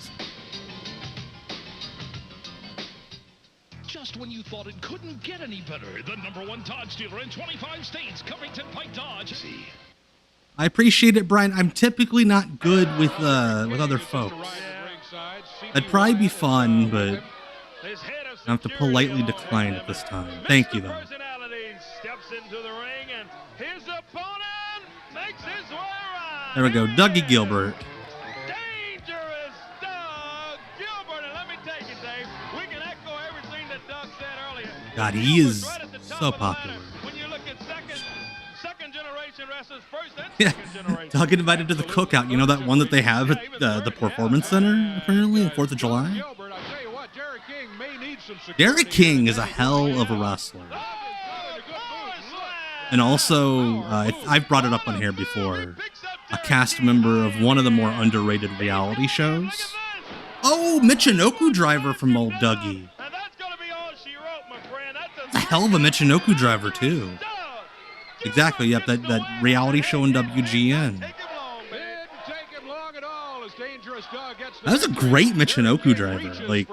Just when you thought it couldn't get any better, the #1 Dodge dealer in 25 states, Covington Pike Dodge. I appreciate it, Brian. I'm typically not good with other folks. That'd probably be fun, but I have to politely decline at this time. Thank you, though. There we go, Dougie Gilbert. Dangerous Doug Gilbert, and let me take it, Dave. We can echo everything that Doug said earlier. God, he is so popular. When you look at second generation wrestlers, first and Yeah, second generation. Doug invited to the cookout. You know that one that they have at the Performance Center, apparently, on 4th of July? Gilbert, I tell you what, Jerry King may need Derek King is a hell of a wrestler. And also, I've brought it up on here before, a cast member of one of the more underrated reality shows. Oh, Michinoku driver from Old Dougie. That's a hell of a Michinoku driver, too. Exactly, yep, that reality show in WGN. That was a great Michinoku driver. Like,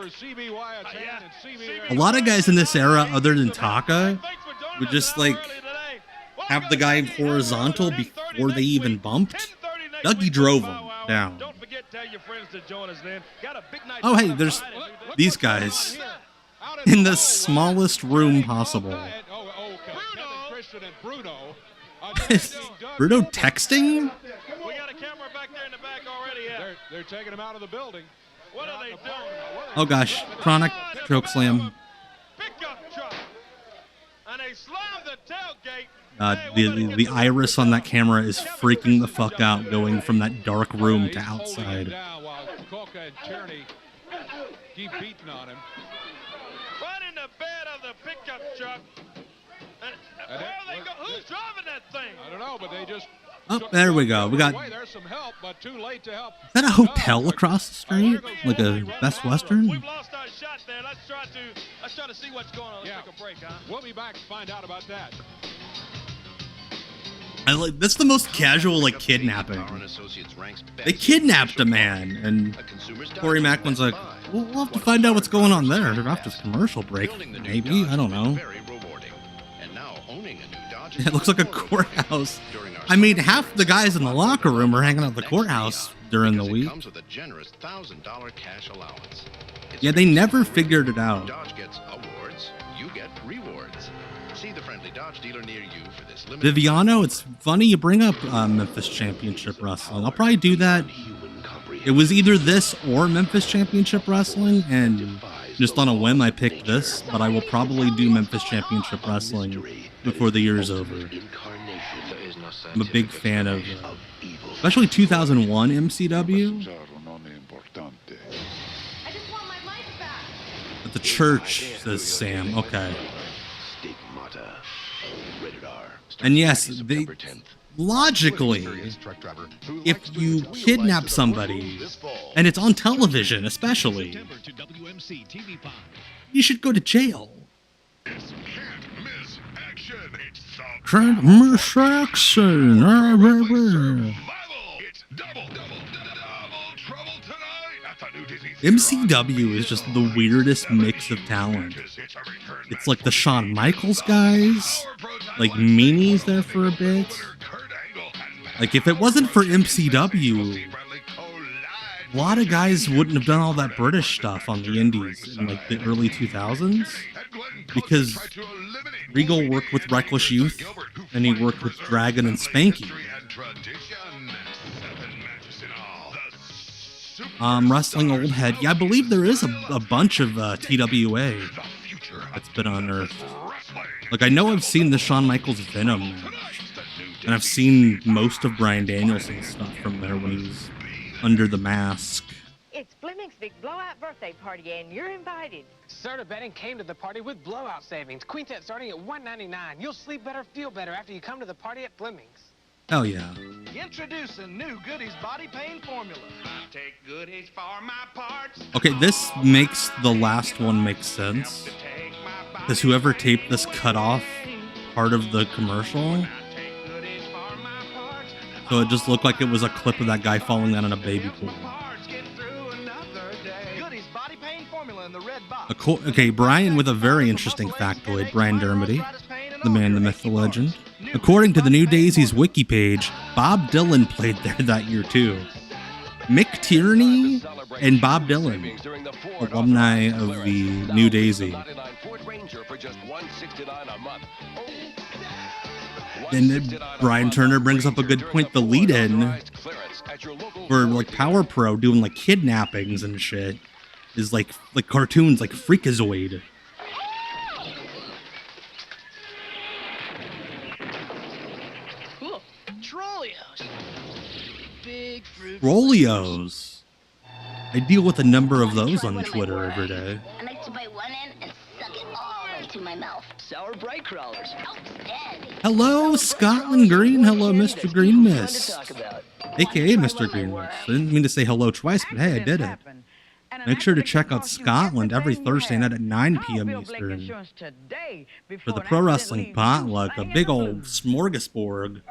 a lot of guys in this era, other than Taka, would just, like, have the guy horizontal before they even bumped. Dougie drove him down. Oh, hey, there's these guys in the smallest room possible. Bruno texting? We got a camera back there in the back already. Yeah. They're taking him out of the building. What are they doing? Oh gosh, chronic choke slam. Pickup truck. And they slammed the tailgate. The iris on that camera is freaking the fuck out, going from that dark room to outside. Coca and Tierney keep beating on him. Right in the bed of the pickup truck. And where are they go? Who's driving that thing? I don't know, but they just. Oh, there we go. We got. There's some help, but too late to help. Is that a hotel across the street? Like a Best Western? We've lost our shot there. Let's try to see what's going on. Let's take a break, huh? We'll be back to find out about that. That's the most casual, like, kidnapping. They kidnapped a man, and Corey Macklin's like, we'll have to find out what's going on there after this commercial break. Maybe, I don't know. It looks like a courthouse. I mean, half the guys in the locker room are hanging out at the courthouse during the week. Yeah, they never figured it out. Viviano, it's funny you bring up Memphis Championship Wrestling. I'll probably do that. It was either this or Memphis Championship Wrestling, and just on a whim I picked this, but I will probably do Memphis Championship Wrestling before the year is over. I'm a big fan of, especially 2001 MCW. At the church, says Sam. Okay. And yes, they, logically, if you kidnap somebody, and it's on television especially, you should go to jail. Can't miss action. MCW is just the weirdest mix of talent. It's like the Shawn Michaels guys, like Meanie's there for a bit. Like, if it wasn't for MCW, a lot of guys wouldn't have done all that British stuff on the indies in like the early 2000s, because Regal worked with Reckless Youth and he worked with Dragon and Spanky. Wrestling Old Head. Yeah, I believe there is a bunch of TWA that's been unearthed. Like, I know I've seen the Shawn Michaels Venom match, and I've seen most of Bryan Danielson's stuff from there when he was under the mask. It's Fleming's big blowout birthday party, and you're invited. Serta Betting came to the party with blowout savings. Quintet starting at $1.99. You'll sleep better, feel better after you come to the party at Fleming's. Hell yeah. Introducing new Goodies Body Pain Formula. I take Goodies for my parts. Okay, this makes the last one make sense, because whoever taped this cut off part of the commercial, so it just looked like it was a clip of that guy falling down in a baby pool. Okay, Brian with a very interesting factoid. Brian Dermody, the man, the myth, the legend. According to the New Daisy's wiki page, Bob Dylan played there that year too. Mick Tierney and Bob Dylan, alumni of the New Daisy. And Brian Turner brings up a good point. The lead-in for like Power Pro doing like kidnappings and shit is like cartoons like Freakazoid. Cool. Trollios. Big fruit. Trollios. I deal with a number of those on Twitter every day. I like to buy one end Power Bright Crawlers. Hello, Scotland Green. Hello, Mr. Green Mist. AKA Mr. Green Mist. I didn't mean to say hello twice, but hey, I did it. Make sure to check out Scotland every Thursday night at 9 p.m. Eastern for the Pro Wrestling Potluck, a big old smorgasbord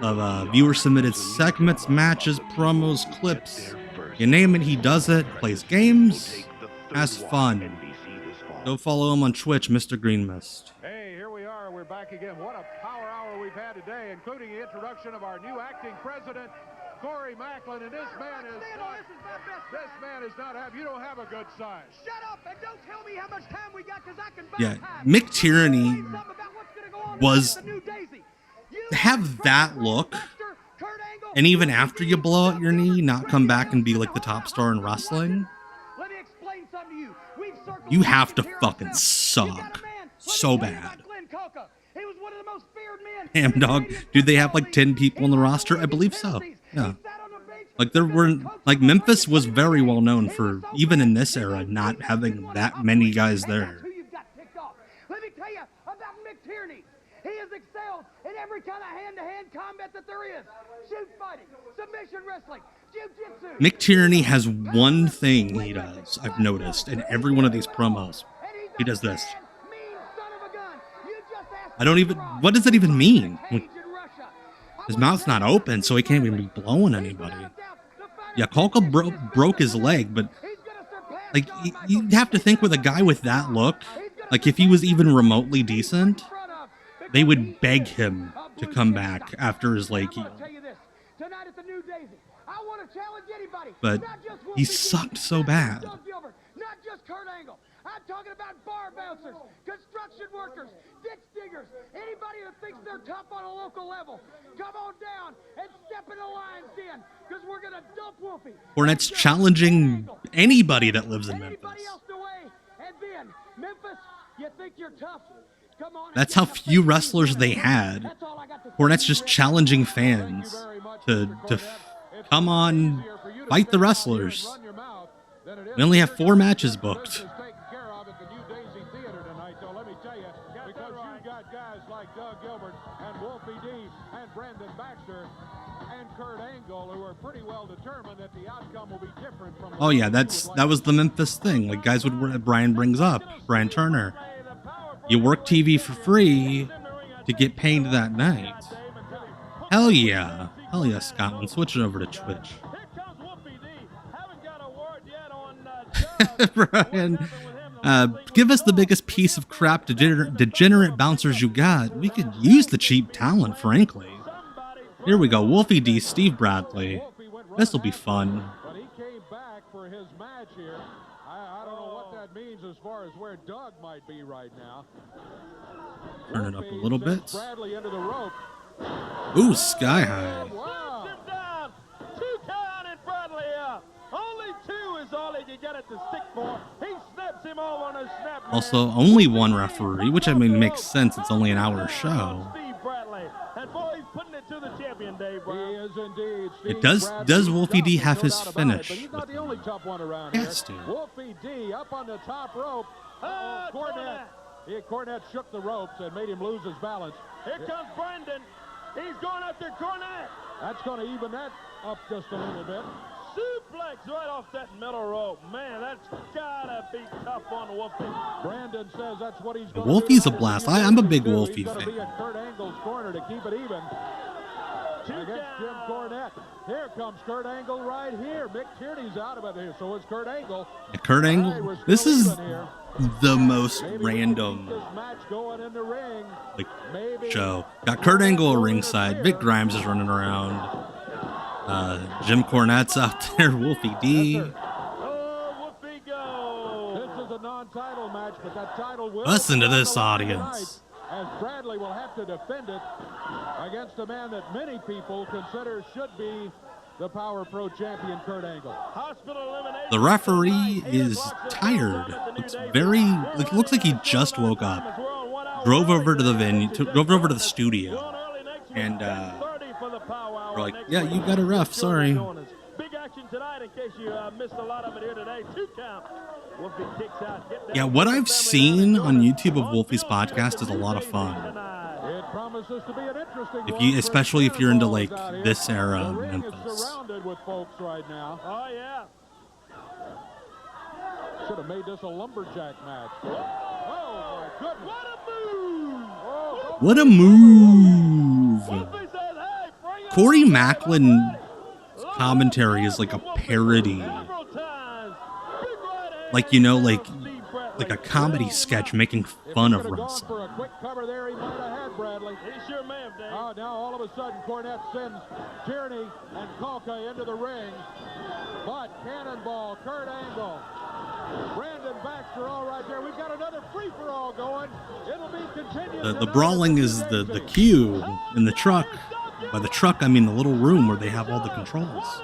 of viewer-submitted segments, matches, promos, clips. You name it, he does it. Plays games, has fun. Go follow him on Twitch, Mr. Green Mist. Hey, here we are. We're back again. What a power hour we've had today, including the introduction of our new acting president, Corey Macklin, and this man is not have. You don't have a good size. Shut up and don't tell me how much time we got, because I can buy Yeah, time. Mick Tierney was have that look, and even after you blow out your knee, not come back and be like the top star in wrestling. Let me explain something to you. You have to fucking suck so bad. He was one of the most feared men. Damn dog, dude, they have like 10 people on the roster? I believe so. Yeah. Like there were, like Memphis was very well known for, even in this era, not having that many guys there. Let me tell you about Mick Tierney. He has excelled in every kind of hand-to-hand combat that there is. Shoot fighting, submission wrestling, jiu-jitsu. Mick Tierney has one thing he does, I've noticed, in every one of these promos. He does this. I don't even, what does that even mean? His mouth's not open, so he can't even be blowing anybody. Yeah, Kolka broke his leg, but like you have to think with a guy with that look, like if he was even remotely decent, they would beg him to come back after his leg healed. But he sucked so bad. Not just Kurt Angle. I'm talking about bar bouncers, construction workers, ditch diggers, anybody that thinks they're tough on a local level. Come on down and step in the lion's den, because we're going to dump Wolfie. Cornette's challenging anybody that lives in Memphis. And then, Memphis, you think you're tough? Come on. That's how few wrestlers they had. Cornette's just challenging fans to come on, fight the wrestlers. We only have 4 matches booked. Oh yeah, that was the Memphis thing. Like guys would, Brian brings up, Brian Turner. You work TV for free to get paid that night. Hell yeah, Scotland. Switch it over to Twitch. Brian, give us the biggest piece of crap degenerate bouncers you got. We could use the cheap talent, frankly. Here we go, Wolfie D, Steve Bradley. This'll be fun. But he came back for his match here. I don't know what that means as far as where Doug might be right now. Turn it up a little bit. Bradley into the rope. Ooh, sky high. Wow. Him down. 2 count and Bradley out. Only 2 is all he can get it to stick for. He snaps him all on a snap. Also, only 1 referee, which I mean makes sense. It's only an hour show. Steve Bradley. And boy, he's putting it to the champion, Dave Brown. He is indeed. It does Wolfie D have his finish? But he's not the only tough one around Yes, here. dude. Wolfie D up on the top rope. Cornette. Cornette shook the ropes and made him lose his balance. Here comes Brandon. He's going after Cornette. That's going to even that up just a little bit. Suplex right off that middle rope. Man, that's gotta be tough on Wolfie. Brandon says that's what he's going Wolfie's to a blast. I'm a big Wolfie fan. He's going to be fan. at Kurt Angle's corner to keep it even. Against Jim Cornette. Here comes Kurt Angle right here. Mick Tierney's out of it here, so it's Kurt Angle. Yeah, Kurt Angle. This is the most random like show. Got Kurt Angle at ringside. Vic Grimes is running around. Jim Cornette's out there. Wolfie D. This is a non-title match, but that title will Listen to this audience. as Bradley will have to defend it against a man that many people consider should be the Power Pro champion, Kurt Angle. The referee is tired. Looks like he just woke up. Drove over to the venue, drove over to the studio, and we're like, yeah, you got a ref, sorry. Big action tonight, in case you missed a lot of it here today. 2 count. Wolfie kicks out. Yeah, what I've seen on YouTube of Wolfie's podcast is a lot of fun. It promises to be an interesting If you, especially if you're into like this era of ring is Memphis. surrounded with folks right now. Oh, yeah. Should have made this a lumberjack match. Oh, my goodness. What a move! Corey Macklin's commentary is like a parody. Like, you know, like a comedy sketch making fun of wrestling. For a quick cover there, he might have had Bradley. He sure may have, Dave. Oh, now all of a sudden, Cornette sends Tierney and Kalka into the ring. But Cannonball, Kurt Angle, Brandon Baxter, all right there. We've got another free-for-all going. It'll be continued. The brawling is the cue in the truck. By the truck, I mean the little room where they have all the controls.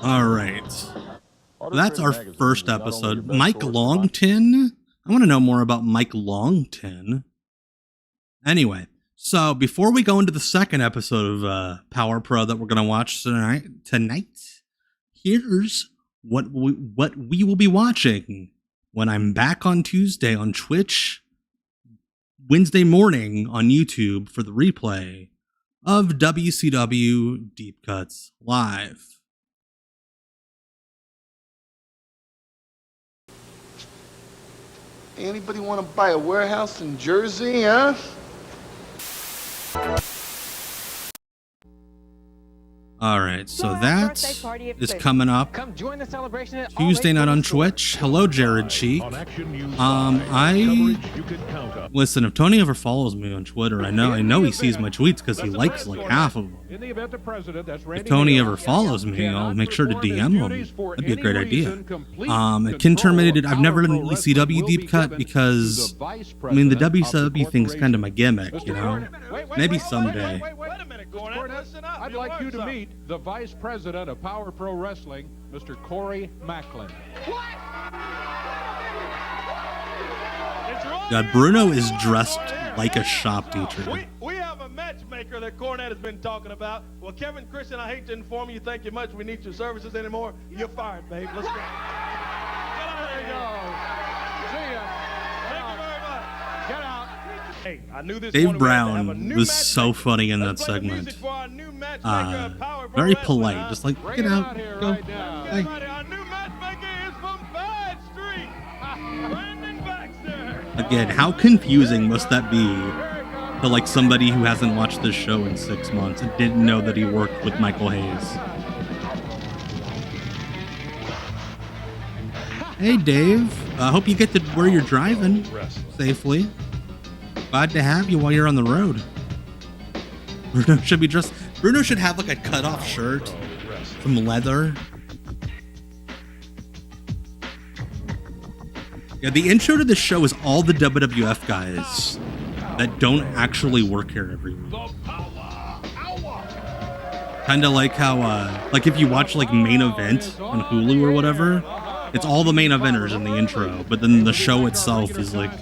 All right. So that's our first episode. Mike Longton. I want to know more about Mike Longton. Anyway, so before we go into the second episode of Power Pro that we're going to watch tonight, here's what we will be watching when I'm back on Tuesday on Twitch, Wednesday morning on YouTube for the replay of WCW Deep Cuts Live. Anybody want to buy a warehouse in Jersey, huh? All right, so that is coming up Come join the celebration at Tuesday night on Twitch. Hello, Jared Cheek. Listen, if Tony ever follows me on Twitter, I know he sees my tweets because he likes like half of them. If Tony ever follows me, I'll make sure to DM him. That'd be a great idea. Kin Terminated, I've never done an ECW deep cut because, I mean, the WCW thing's kind of my gimmick, you know? Maybe someday. Wait a minute, Cornette. Listen up. I'd like you to meet the Vice President of Power Pro Wrestling, Mr. Corey Macklin. God, Bruno is dressed like a shop teacher. We have a matchmaker that Cornette has been talking about. Well, Kevin, Khris, and I hate to inform you, thank you much. We need your services anymore. You're fired, babe. Let's go. Get out of here. See ya. Thank you very much. Get out. Hey, I knew this Dave Brown was so funny in that segment. Very polite, just like, get out, go. Hey. Our new matchmaker is from Bad Street. Brandon Baxter. Again, how confusing must that be to like somebody who hasn't watched this show in 6 months and didn't know that he worked with Michael Hayes? Hey, Dave. I hope you get to where you're driving safely. Glad to have you while you're on the road. Bruno should be dressed. Bruno should have like a cut-off shirt, some leather. Yeah, the intro to the show is all the WWF guys that don't actually work here every week. Kind of like how, like if you watch like Main Event on Hulu or whatever, it's all the main eventers in the intro, but then the show itself is like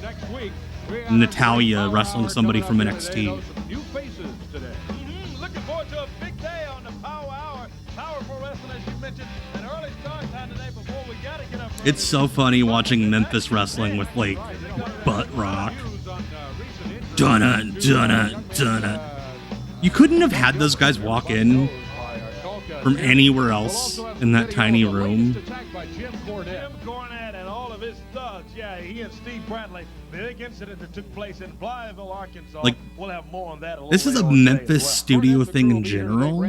Natalia wrestling somebody from NXT. Looking forward to a big day on the Power Hour. Power Pro Wrestling, as you mentioned, an early start time today before we got to get up. It's so funny watching Memphis wrestling with like butt rock. Dunna, dunna, dunna. You couldn't have had those guys walk in from anywhere else in that tiny room. Jim Cornette and all of his thugs. Yeah, he and Steve Bradley. The big incident that took place in Blytheville, Arkansas. Like, we'll have more on that. This is a Memphis studio thing in general,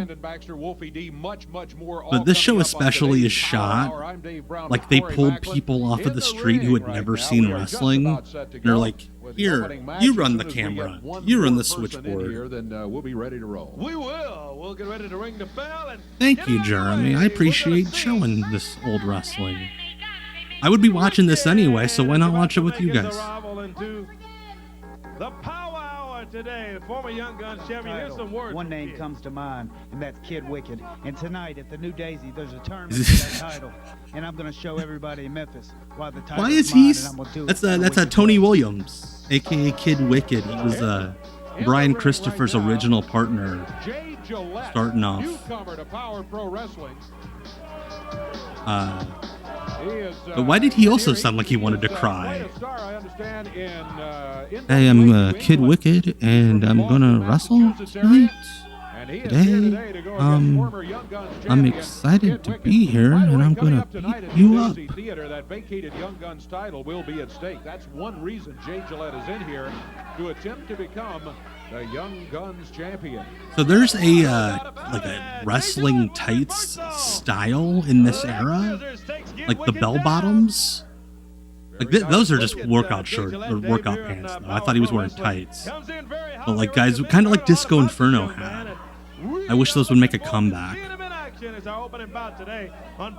but this show especially is shot like they pulled people off of the street who had never seen wrestling. And they're like, here, you run the camera, you run the switchboard. We'll be ready to roll. We will. We'll get ready to ring the bell. And thank you, Jeremy. I appreciate showing this old wrestling. I would be watching this anyway, so why not watch it with you guys? The Power Hour today, the former Young Guns champion. Here's some words. One name comes to mind, and that's Kid Wicked. And tonight at the New Daisy, there's a tournament for that title, and I'm going to show everybody in Memphis why the title. Why is he? That's a Tony Williams, aka Kid Wicked. He was Brian Christopher's original partner Gillette, starting off. newcomer to Power Pro Wrestling. But why did he also sound like he wanted to cry? Hey, I'm Kid Wicked, and I'm gonna wrestle tonight. Today, I'm excited to be here, and I'm gonna beat you up. Theater, that vacated Young Guns title will be at stake. That's one reason Jay Gillette is in here, to attempt to become the Young Guns champion. So there's a like a wrestling tights style in this era, like the bell bottoms. Like those are just workout shorts or workout pants. Though. I thought he was wearing tights, but like guys, kind of like Disco Inferno had. I wish those would make a comeback.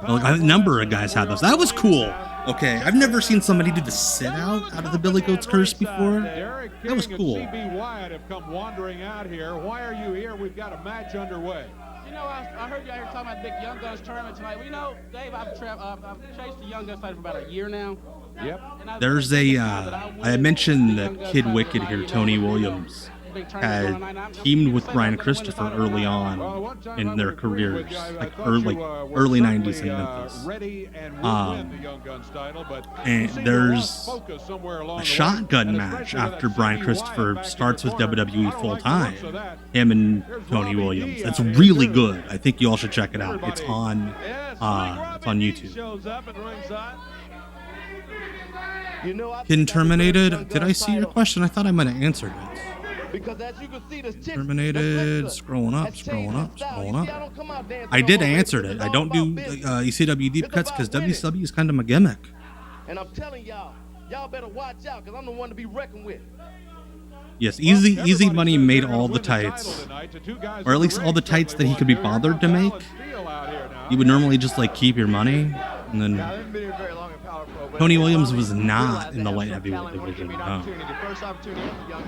Like a number of guys had those. That was cool. Okay, I've never seen somebody do the sit out of the Billy Goat's Curse before. That was cool. CB Wyatt have come wandering out here. Why are you here? We've got a match underway. You know, I heard you out here talking about the big Young Guns tournament tonight. Well, you know, Dave, I've chased the Young Guns title for about a year now. Yep. There's a, I mentioned the Kid Wicked here, Tony Williams, had teamed with Brian Christopher early on in their careers, like early 90s in Memphis. And there's a shotgun match after Brian Christopher starts with WWE full time. Him and Tony Williams. It's really good. I think you all should check it out. It's on YouTube. Hidden Terminated. Did I see your question? I thought I might have answered it. Because as you can see, the Terminated, scrolling up. I did answer it. I don't do ECW deep cuts because WCW is kind of my gimmick. And I'm telling y'all better watch out because I'm the one to be reckoned with. Yes, Easy Money made all the tights, or at least all the tights that he could be bothered to make. You would normally just like keep your money, and then Tony Williams was not in the light heavyweight division. No.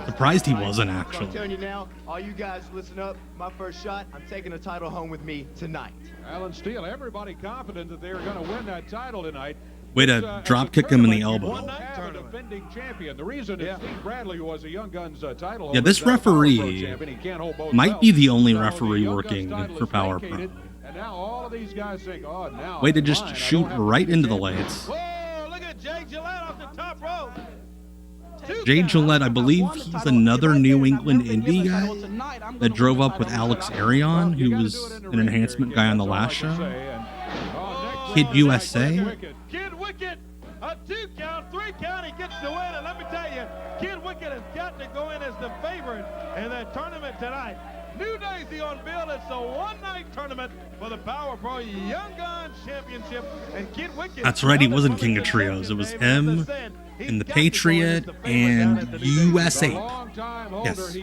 Surprised he wasn't, actually. I'm telling you now, all you guys listen up. My first shot, I'm taking the title home with me tonight. Alan Steele, everybody confident that they're going to win that title tonight. Way to drop kick him in the elbow. Defending champion. The reason is Steve Bradley was a Young Guns title. Yeah, this referee might be the only referee working for Power Pro. And now all of these guys think, oh, now. Way to just shoot right into the lights. Jay Gillette off the top rope. Jay Gillette, I believe he's another New England indie guy that drove up with Alex Arion, who was an enhancement guy on the last show. Kid USA. Kid Wicked, a 2 count, 3 count, he gets the win. And let me tell you, Kid Wicked has got to go in as the favorite in that tournament tonight. New Daisy on bill. It's a one-night tournament for the Power Pro Young Guns Championship. And Kid Wicked. That's right, he wasn't King of Trios. It was him and the Patriot and USA. Yes,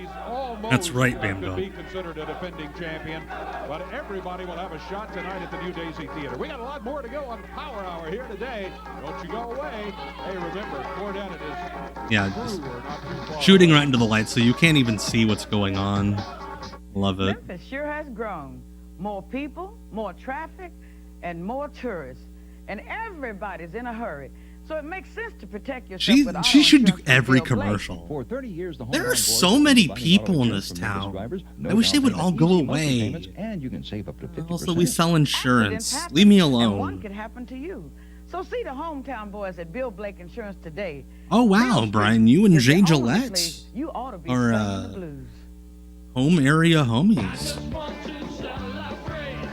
that's right, Bambo. Be considered a defending champion, but everybody will have a shot tonight at the New Daisy Theater. We got a lot more to go on the Power Hour here today. Don't you go away. Hey, remember, Cornette is shooting right into the lights, so you can't even see what's going on. Love it. Memphis sure has grown. More people, more traffic, and more tourists. And everybody's in a hurry. So it makes sense to protect yourself. She should do every commercial. For 30 years, there are so many people in this town. I wish they would all go away. And you can save up to 50%. Also, we sell insurance. Leave me alone. And one could happen to you. So see the hometown boys at Bill Blake Insurance today. Oh wow, Brian, you and Jay Gillette you ought to be are the blues. Home area homies.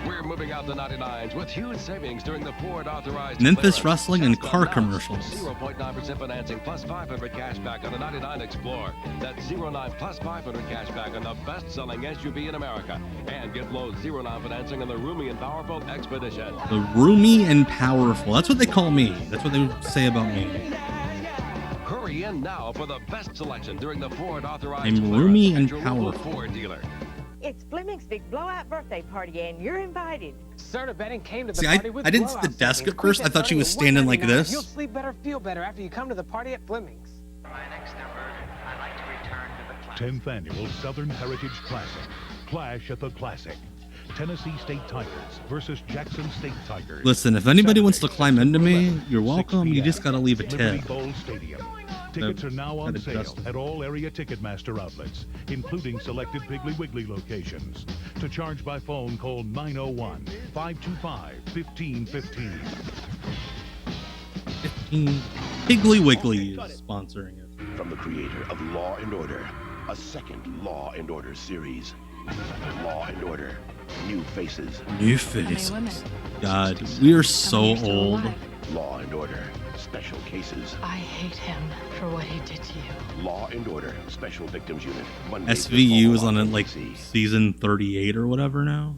We're moving out the 99s with huge savings during the Ford authorized Memphis Wrestling and car commercials. 0.9% financing plus 500 cash back on a 99 Explorer. That's 0.9 plus 500 cash back on the best-selling SUV in America. And get low 0.9 financing on the roomy and powerful Expedition. The roomy and powerful. That's what they call me. That's what they say about me. Hurry in now for the best selection during the Ford authorized I'm roomy and powerful. Ford dealer. It's Fleming's big blowout birthday party, and you're invited. Serta Betting came to the See, party with I didn't see the desk at first. I thought she was standing like You'll this. sleep better, feel better after you come to the party at Fleming's. For my next number, I'd like to return to the 10th Annual Southern Heritage Classic. Clash at the Classic. Tennessee State Tigers versus Jackson State Tigers. Listen, if anybody wants to climb into me, you're welcome. You just gotta leave a tip. Liberty Bowl Stadium. Tickets are now on sale at all area Ticketmaster outlets, including selected Piggly Wiggly locations. To charge by phone, call 901-525-1515. Piggly Wiggly is sponsoring it. From the creator of Law & Order, a second Law & Order series. Law & Order, New Faces. New Faces. God, we are so old. Law & Order, Special Cases. I hate him for what he did to you. Law & Order, Special Victims Unit. Monday SVU is on like season 38 or whatever now.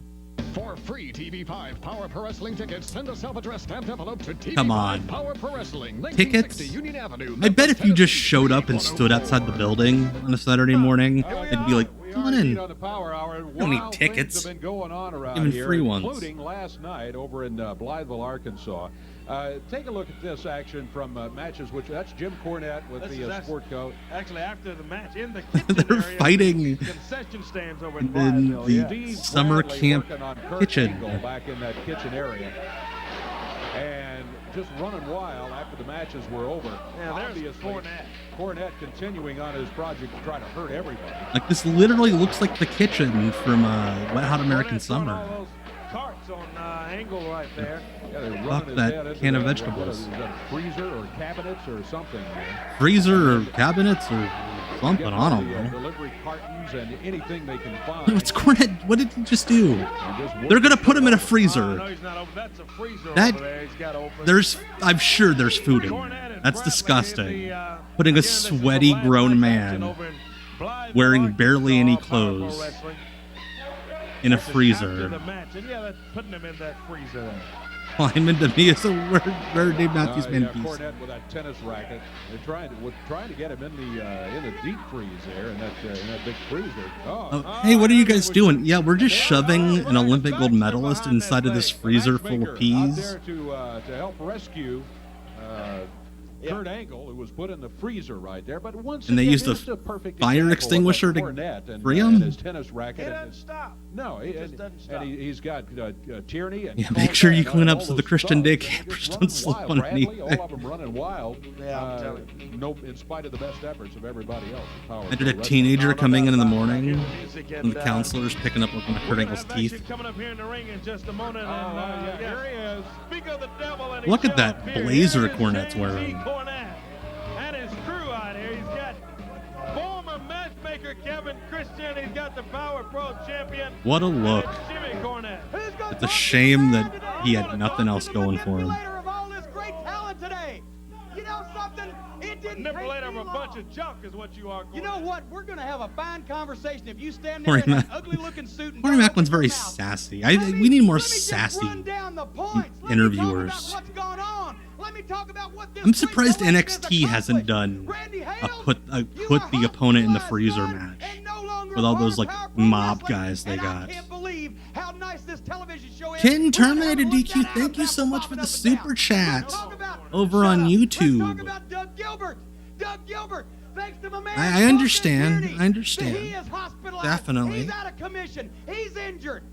For free TV5 Power Pro Wrestling tickets, send a self-addressed stamped envelope to TV5 Come on. Power Pro Wrestling. Tickets? Union Avenue, I bet if you just showed up and stood outside the building on a Saturday morning, it'd be like, come on in. On the Power Hour, you don't need tickets. Have been going on around even here, free ones. Including last night over in Blytheville, Arkansas. Take a look at this action from matches, which that's Jim Cornette with the sport coat. Actually, after the match, in the kitchen They're area, fighting concession stands over in in Blytheville. the Yeah. summer Bradley camp working on Kurt kitchen. Angle back in that kitchen area. And just running wild after the matches were over. Yeah, there's Cornette continuing on his project to try to hurt everybody. Like, this literally looks like the kitchen from Wet Hot American Summer. Carts on Angle right there. Yeah, they're Fuck running his that head into can of what vegetables. is that, freezer or cabinets or something. Freezer or cabinets or something, I don't The, know. delivery cartons and anything they can find. What's Cornette? What did he just do? They're gonna put him in a freezer. No, he's not open. That's a freezer That- over there. He's got open. I'm sure there's food in there. That's disgusting. Putting a sweaty grown man wearing barely any clothes in a freezer. The match. And yeah, that's putting him in that freezer there. Lyman to me is a rare Dave Matthews man piece. Cornette with that tennis racket. They're trying to get him in the deep freeze there in that big freezer. Oh, hey, what are you guys doing? Yeah, we're just shoving an Olympic gold medalist inside of this freezer full of peas. Out there to help rescue Kurt Angle, who was put in the freezer right there. But once And they again, used here's a perfect fire example of extinguisher to Cornette and, free and him? his tennis racket. It doesn't stop. No, he's got Tierney and Yeah, make sure you Colton clean and up all so the those Christian Day thugs. campers Just don't slip running on wild. Bradley, anything. all of them running wild. Yeah, I'm telling you. No, in spite of the best efforts of everybody else. I did a teenager coming in the morning, and the counselor's picking up one of Kurt Angle's teeth. Coming up here in the ring in just a moment. yeah, here he is. Speak of the devil, and Look at that blazer Cornette's wearing. Cornette and his crew out here. He's got former matchmaker Kevin Christian. He's got the Power Pro champion. What a look. Jimmy Cornette. It's a shame that he had nothing else going for him. Of all this great talent today. You know something? It didn't Manipulator of a bunch of junk is what you are. You know what? We're going to have a fine conversation if you stand Corey there in that Mac- ugly-looking suit and Corey Macklin's very sassy. We need more sassy interviewers. I'm surprised NXT hasn't done a put the opponent in the freezer match with all those like mob guys they got. Ken Terminated DQ, thank you so much for the super chat over on YouTube. Doug Gilbert, thanks to my man. I understand. I He understand. is hospitalized. Definitely. He's out of commission. He's injured.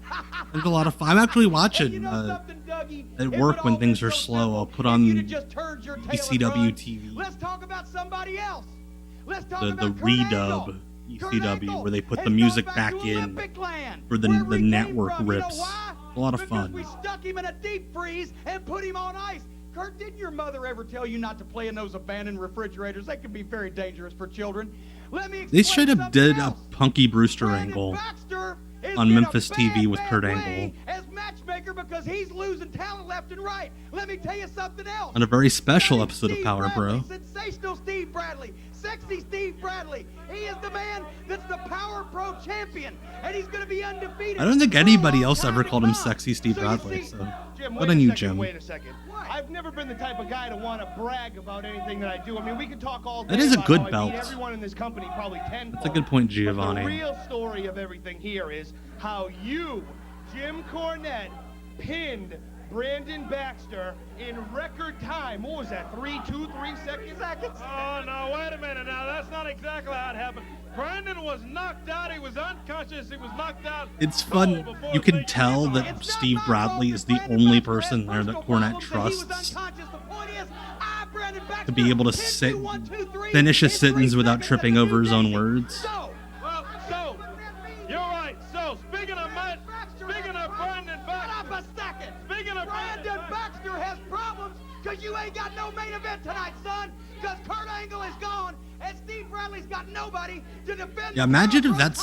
There's a lot of fun. I'm actually watching at work when things are slow. I'll put on ECW TV, Let's talk about somebody else. Let's talk the about Kurt redub Angle. ECW, where they put the music back in for the network rips. A lot of We fun. stuck him in a deep freeze and put him on ice. Kurt, didn't your mother ever tell you not to play in those abandoned refrigerators? They can be very dangerous for children. Let me They explain should have something did else. a Punky Brewster angle on Memphis TV with Kurt Angle As matchmaker because he's losing talent left and right. Let me tell you something else. on a very special episode of Power Pro. Sensational Steve Bradley. Sexy Steve Bradley. He is the man that's the Power Pro champion, and he's going to be undefeated. I don't think anybody else ever called him Sexy Steve Bradley, so Jim, what wait on a you, second, Jim? Wait a second. I've never been the type of guy to want to brag about anything that I do. I mean, we can talk all day That is a about good how I belt. beat everyone in this company probably 10. That's a good point, But Giovanni. the real story of everything here is how you, Jim Cornette, pinned Brandon Baxter in record time. What was that, 3 seconds? Oh, no, wait a minute now. That's not exactly how it happened. Brandon was knocked out. He was unconscious. He was knocked out. It's fun. You can tell that Steve Bradley is the only person there that Cornette trusts. The point is, to be able to finish a sentence without tripping over his own words. So, you're right. So, speaking of Brandon Baxter. Speaking of Brandon Baxter has problems because you ain't got no main event tonight, son. Because Kurt Angle is gone and Steve Bradley's got nobody to defend. Yeah, imagine if that's...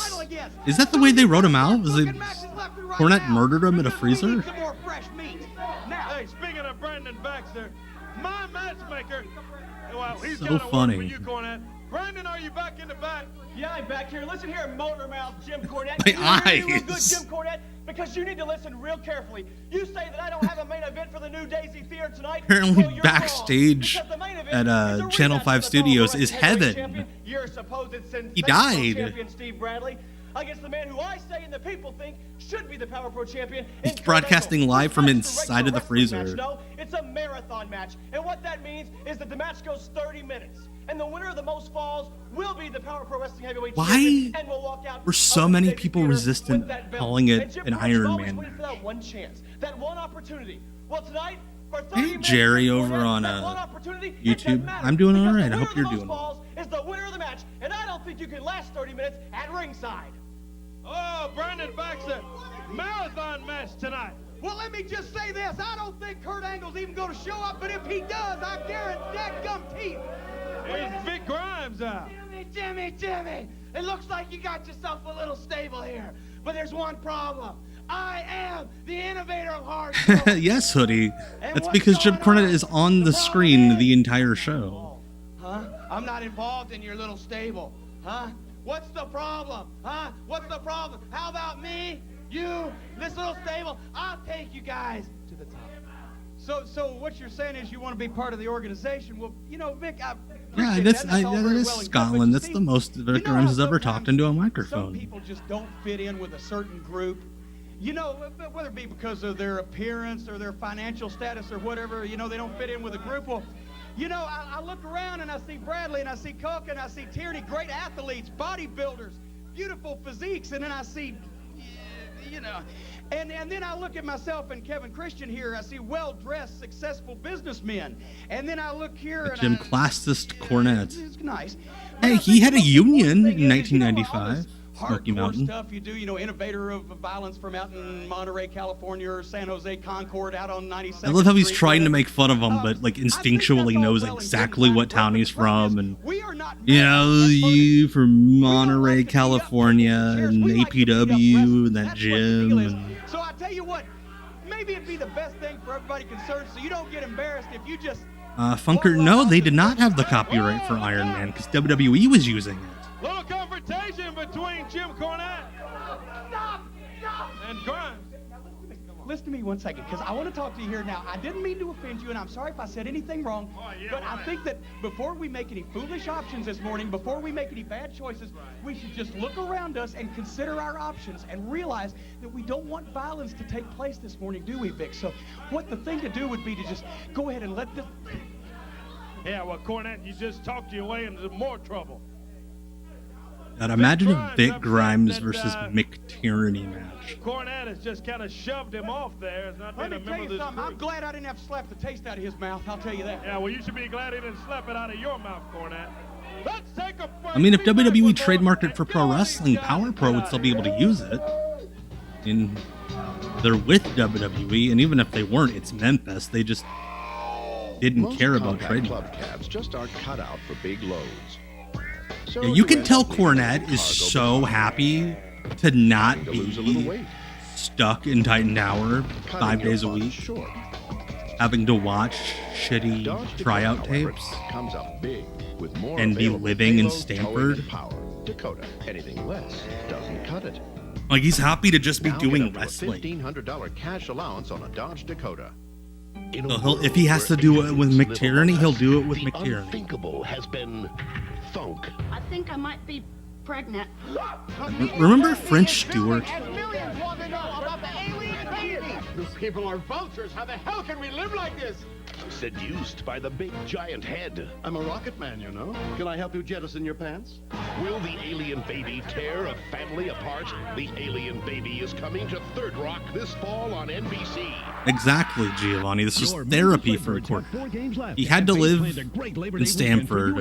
Is that the way they wrote him out? Was it Cornette murdered him at a freezer? Hey, speaking of Brandon Baxter, my matchmaker. Well, he's So got a word funny. for you, Cornette. Brandon, are you back in the back? Yeah, I'm back here. Listen here, motor mouth Jim Cornette. My You hear me real eyes. good, Jim Cornette, because you need to listen real carefully. You say that I don't have a main event for the new Daisy Theater tonight. Apparently Well, you're backstage wrong, because the main event at is a Channel rematch 5 for the Power Studios Pro is Wrestling Heavyweight heaven. Champion, your supposed He sensational died. champion Steve Bradley against the man who I say and the people think should be the Power Pro champion. He's Kurt broadcasting Angle. live from It's not just a inside of the regular freezer. wrestling match, no, it's a marathon match. And what that means is that the match goes 30 minutes. And the winner of the most falls will be the Power Pro Wrestling Heavyweight Champion. And will walk out Were so of the many Daisy people Theater resistant with that belt. calling it And Jim an Cornette's Iron always Man waiting for that one chance, that one opportunity. Well, tonight, for 30 Hey, minutes, Jerry Jim over Cornette, on that one opportunity, it YouTube. doesn't matter, I'm doing because all the right. I winner hope of you're the most doing well. falls is the winner of the match, and I don't think you can last 30 minutes at ringside. Oh, Brandon Baxter, marathon match tonight. Well, let me just say this. I don't think Kurt Angle's even going to show up, but if he does, I guarantee It's Vic Grimes out. Jimmy, it looks like you got yourself a little stable here. But there's one problem. I am the innovator of hard. Yes, Hoodie. That's because Jim Cornette is on the screen the entire show. Huh? I'm not involved in your little stable. Huh? What's the problem? Huh? What's the problem? How about me? You? This little stable? I'll take you guys to the top. So what you're saying is you want to be part of the organization. Well, you know, Vic, Yeah, that is Scotland. That's the most Vic Grimes has ever talked into a some microphone. people just don't fit in with a certain group. You know, whether it be because of their appearance or their financial status or whatever, you know, they don't fit in with a group. Well, you know, I look around and I see Bradley and I see Cook and I see Tierney, great athletes, bodybuilders, beautiful physiques, and then I see, you know, and then I look at myself and Kevin Christian here. I see well-dressed, successful businessmen. And then I look here and Jim Classist Cornette. it's nice. Hey, he had a union in 1995. Smoky Hardcore Mountain. stuff you do, you know, innovator of violence from out in Monterey, California, or San Jose Concord, out on 92nd I love how he's Street, trying to whatever. make fun of him, but like instinctually knows exactly what town he's from, and you know, you from Monterey, California, and APW, and that gym. And So I tell you what, maybe it'd be the best thing for everybody concerned, so you don't get embarrassed if you just. Funker, no, they did not have the copyright for Iron Man because WWE was using it. Little confrontation between Jim Cornette and Grimes. Listen to me one second, because I want to talk to you here now. I didn't mean to offend you, and I'm sorry if I said anything wrong, but I think that before we make any foolish options this morning, before we make any bad choices, we should just look around us and consider our options and realize that we don't want violence to take place this morning, do we, Vic? So what the thing to do would be to just go ahead and let this... Yeah, well, Cornette, you just talked your way into more trouble. God, imagine a Vic Grimes versus McTierney match. Cornette has just kind of shoved him off there. It's not Let been me a tell member of you this something. I'm group. glad I didn't have to slap the taste out of his mouth, I'll tell you that. Yeah, well, you should be glad he didn't slap it out of your mouth, Cornette. Let's take a break. I mean, if WWE trademarked it for pro wrestling, Power Pro would still be able to use it. And they're with WWE, and even if they weren't, it's Memphis. They just didn't care about compact trademark. club cabs just aren't cut out for big loads. So Yeah, you can end tell up leaving Cornette is so happy to not to lose a little weight. be stuck in Titan Tower 5 days a week, having to watch shitty Dodge Dakota, tryout however, tapes, comes up big with more and be available living in payload, towing, Stanford. and power. Dakota, anything less doesn't cut it. Like, he's happy to just be Now doing get up to a wrestling. $1,500 cash allowance on a Dodge Dakota. So if he has to do it with McTierney, he'll do it with McTierney. Unthinkable has been thunk. I think I might be pregnant. Remember French Stewart? And millions want to know about the alien baby. These people are vultures. How the hell can we live like this? seduced by the big giant head? I'm a rocket man, you know. Can I help you jettison your pants? Will the alien baby tear a family apart? The alien baby is coming to Third Rock this fall on NBC. Exactly, Giovanni. This was therapy for Cornette. He had to live in Stanford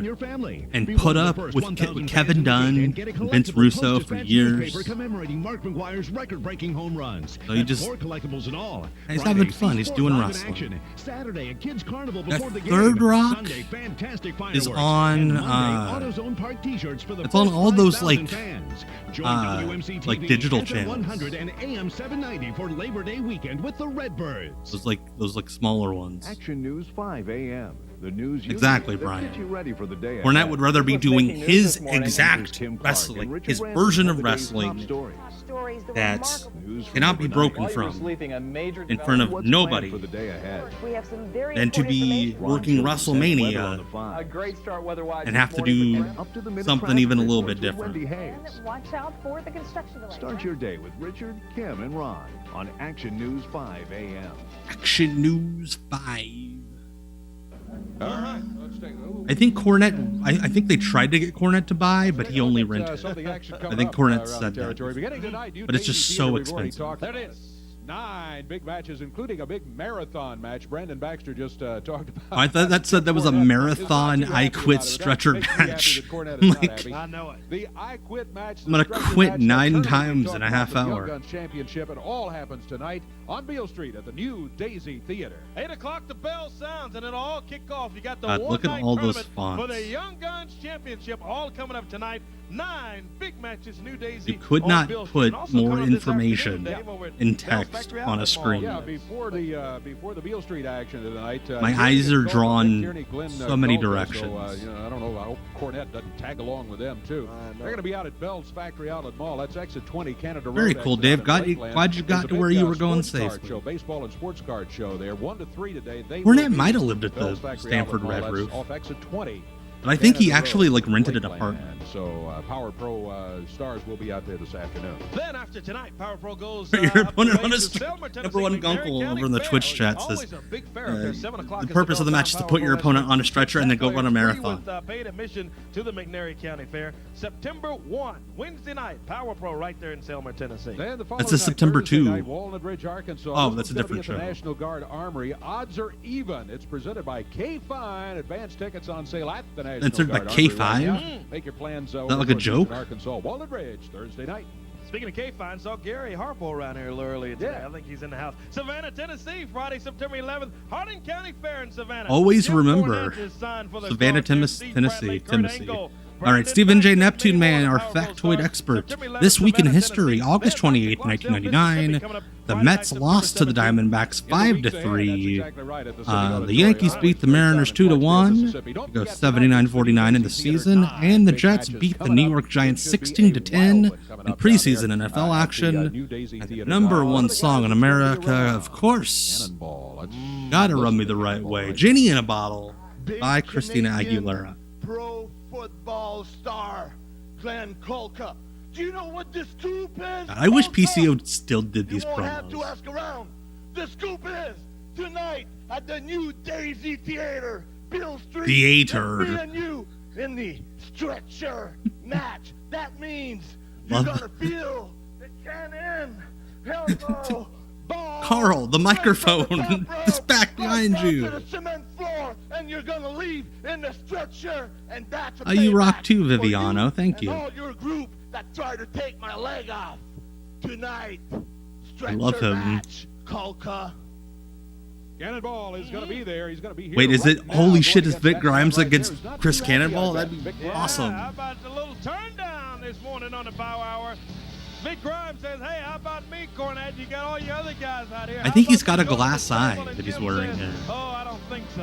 and put up with Kevin Dunn and Vince Russo for years. For commemorating Mark McGwire's record-breaking home runs. So he just, more collectibles and all. He's having fun. He's doing wrestling. Saturday, a kids carnival That before the game. Third Rock Sunday, fantastic is fireworks. on. AutoZone Park t-shirts for the It's on all those like WMC like TV, digital FM channels. 100 and AM 790 for Labor Day weekend with the Redbirds. Those like smaller ones. Action News 5 a.m. The news Exactly, that Brian. gets you ready for the day Cornette ahead. would rather be doing his exact Tim Clark wrestling, and Richard his Branson version have of the day's top wrestling stories. that cannot be broken from in front of nobody, For the day ahead. than to be working WrestleMania and have to do something even a little bit different. Watch out for the construction delay. Start your day with Richard, Kim, and Ron on Action News 5 a.m. Action News 5. All right, let's take I think Cornette. I think they tried to get Cornette to buy, but he only rented. I think Cornette said that. But it's just so expensive. There it is. 9 big matches, including a big marathon match. Brandon Baxter just talked about. I thought that said that was a marathon I quit stretcher match. Like, I know it. The I Quit match. I'm gonna quit 9 times in a half hour. Young Guns Championship. It all happens tonight on Beale Street at the new Daisy Theater. 8 o'clock, the bell sounds, and it'll all kick off. You got the God, look at one-night all those tournament fonts. for the Young Guns Championship, all coming up tonight. 9 big matches, new Daisy. You could on not Beale Street. put Also more coming up this information afternoon, Dave, over at in Bell's text Factory on a Outlet screen. Yeah, before the Beale Street action tonight. My eyes are drawn so many directions. So, I don't know. I hope Cornette doesn't tag along with them too. They're going to be out at Bell's Factory Outlet Mall. That's exit 20, Canada Road. Very cool, Dave. Glad you got to where you were going safely. safely. Baseball and sports card show there, 1 to 3 today. Cornette might have lived at the Stanford Red Roof. Off exit 20. But I think he actually like rented an apartment. So Power Pro stars will be out there this afternoon. Then after tonight, Power Pro goes. Your opponent on his Selma, number one gunkle over in the Twitch chat says the the purpose of the match is to put your opponent on a stretcher and then go run a marathon. With paid admission to the McNairy County Fair, September 1, Wednesday night, Power Pro right there in Selma, Tennessee. That's a September 2. Walnut Ridge, Arkansas. Oh, that's a different show. show. National Guard Armory. Odds are even. It's presented by K-Fine. Advance tickets on sale at the National It's by Guard K5? Armory. Make your plans. Is that like a joke? Arkansas, Walnut Ridge, Thursday night. Speaking of K-Fine, saw Gary Harpo around here a little earlier today. I think he's in the house. Savannah, Tennessee, Friday, September 11th. Hardin County Fair in Savannah. Always Jim remember, Cornette is signed for the Savannah, Tennessee. Tennessee. All right, Stephen J. Neptune Man, our factoid expert. This week in history, August 28th, 1999, the Mets lost to the Diamondbacks 5-3. The Yankees beat the Mariners 2-1. It goes 79-49 in the season, and the Jets beat the New York Giants 16-10 in preseason NFL action. And the number one song in America, of course, Gotta Rub Me the Right Way, Genie in a Bottle by Christina Aguilera. Pro football star Glenn Kolka. Do you know what the scoop is? I wish PCO still did these You won't have to promos. ask around. The scoop is tonight at the new Daisy Theater, Beale Street. Theater. Me and you in the stretcher match. That means you're Love gonna feel the cannon, elbow, ball. Carl, the microphone is back behind to you. the cement floor, and you're gonna leave in the stretcher, and that's a You payback rock too, for Viviano. Thank and you. all your group that tried to take my leg off tonight. I love Stretcher him. match, Kolka. Cannonball is going to be there. He's going to be here. Wait, is right it now. holy shit? Is Going Vic against Grimes Batman right against there. It's not Khris too bad. Kannonball? Yeah, That'd be Vic awesome. How about the little turn down this morning on the Power Hour? Vic Grimes says, hey, how about me, Cornette? You got all your other guys out here. I think he's got a glass eye that he's wearing here. Oh, I don't think so.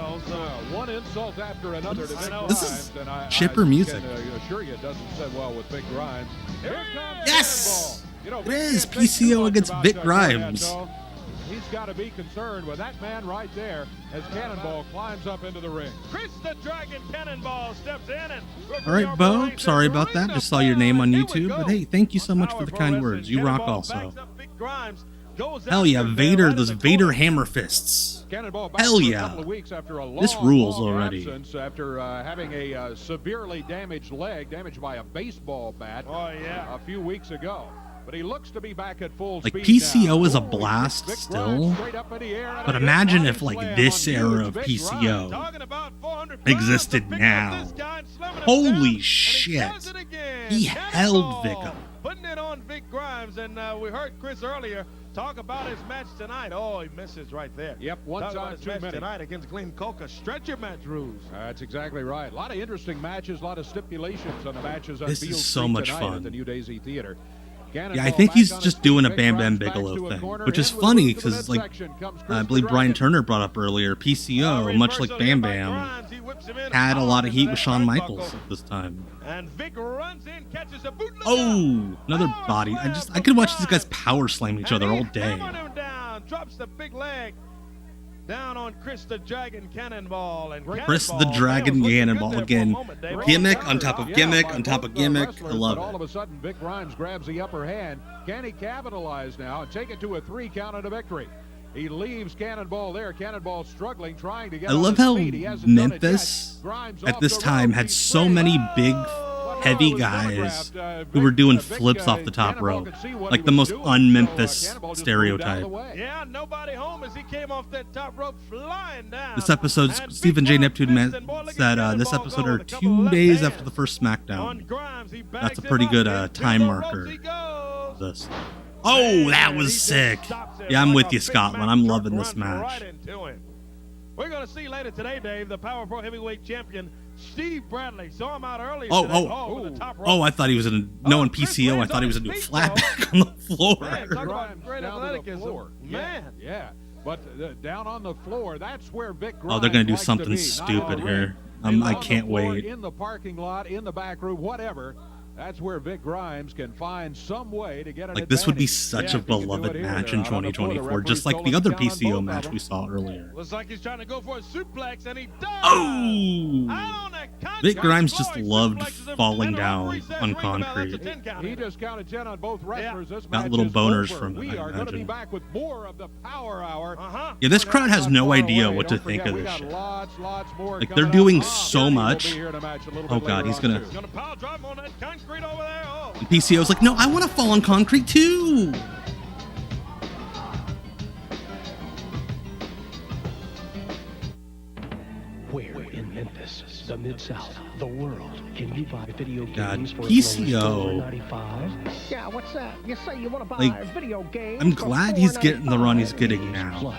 One insult after another to Vic This Grimes, is and I chipper music. can assure you it doesn't sit well with Vic Grimes. Here comes Yes! Cannonball. You know, It we is can't say too PCO much against about Vic Cornette, Grimes. so he's got to be concerned with that man right there as Cannonball climbs up into the ring. Chris the Dragon Cannonball steps in and All right, Bo, sorry about that. Just saw your name on YouTube. But hey, thank you so much for the kind words. You rock also. Big Grimes Hell yeah, Vader, those Vader hammer fists. Hell yeah. This rules already. After having a severely damaged leg, damaged by a baseball bat a few weeks ago. But he looks to be back at full Like, speed PCO now. is a blast still. But imagine if, like, this era of PCO existed now. Holy shit. He held Vic up. Putting it on Vic Grimes, and we heard Khris earlier talk about his match tonight. Oh, he misses right there. Yep, one time too many. Tonight against Glenn Coca. Stretcher match rules. That's exactly right. A lot of interesting matches, a lot of stipulations on the matches on This Field is so Street much tonight fun. at the New Daisy Theater. Yeah, I think he's just doing a Bam Bam Bigelow thing, which is funny because, like, I believe Brian Turner brought up earlier, PCO, much like Bam Bam, had a lot of heat with Shawn Michaels at this time. And Vic runs in, catches a boot. Oh, another body. I could watch these guys power slam each other all day. Him down, drops the big leg down on Khris the Dragon Cannonball. And Khris the Dragon Cannonball again. Gimmick on top of gimmick on top of gimmick. I love All it. of a sudden, Vic Grimes grabs the upper hand. Can he capitalize now and take it to a 3 count and a victory? He leaves Cannonball there. Cannonball struggling, trying to get I on love his how feet. He hasn't done it Memphis yet. Grimes at off this the time rope. had He's so straight many up. big, heavy guys who were doing flips off the top rope, like the most un-Memphis stereotype. Yeah, nobody home as he came off that top rope flying down. This episode, Stephen J. Neptune said this episode are 2 days after the first SmackDown. That's a pretty good time marker for this. Oh, that was sick. Yeah, I'm with you, Scotland. I'm loving this match. We're going to see later today, Dave, the Power Pro Heavyweight Champion, Steve Bradley. Saw him out earlier today. With the top rope. Oh, I thought he was in knowing PCO. I thought he was going to do a flatback on the floor. Man, talk about great athleticism. Man. Yeah. But down on the floor, that's where Vic Grimes Oh, they're going to do likes to something be. stupid here. I On the can't floor, wait. In the parking lot, in the back room, whatever. That's where Vic Grimes can find some way to get an Like, this would be advantage. such Yeah, a if he can do beloved it here, match they're in out on the floor. The 2024, just referee's like the calling other down on PCO both match of we saw earlier. Looks like he's trying to go for a suplex, and he does. Oh! Vic Grimes just loved falling down on concrete. He just counted 10 on both wrestlers. This Got match little is boners over. from it, We I are going to be imagine. back with more of the Power Hour. Yeah, this crowd has no idea what to think of this shit. Like, they're doing so much. Oh, God, he's going to... Pile drive on that concrete over there. Oh. And PCO's like, no, I want to fall on concrete, too. Where in Memphis, the Mid-South, the world, can you buy video God, games for PCO. $1.95? Yeah, what's that? You say you want to buy Like, a video game I'm for glad he's getting the run he's $4.95. getting now.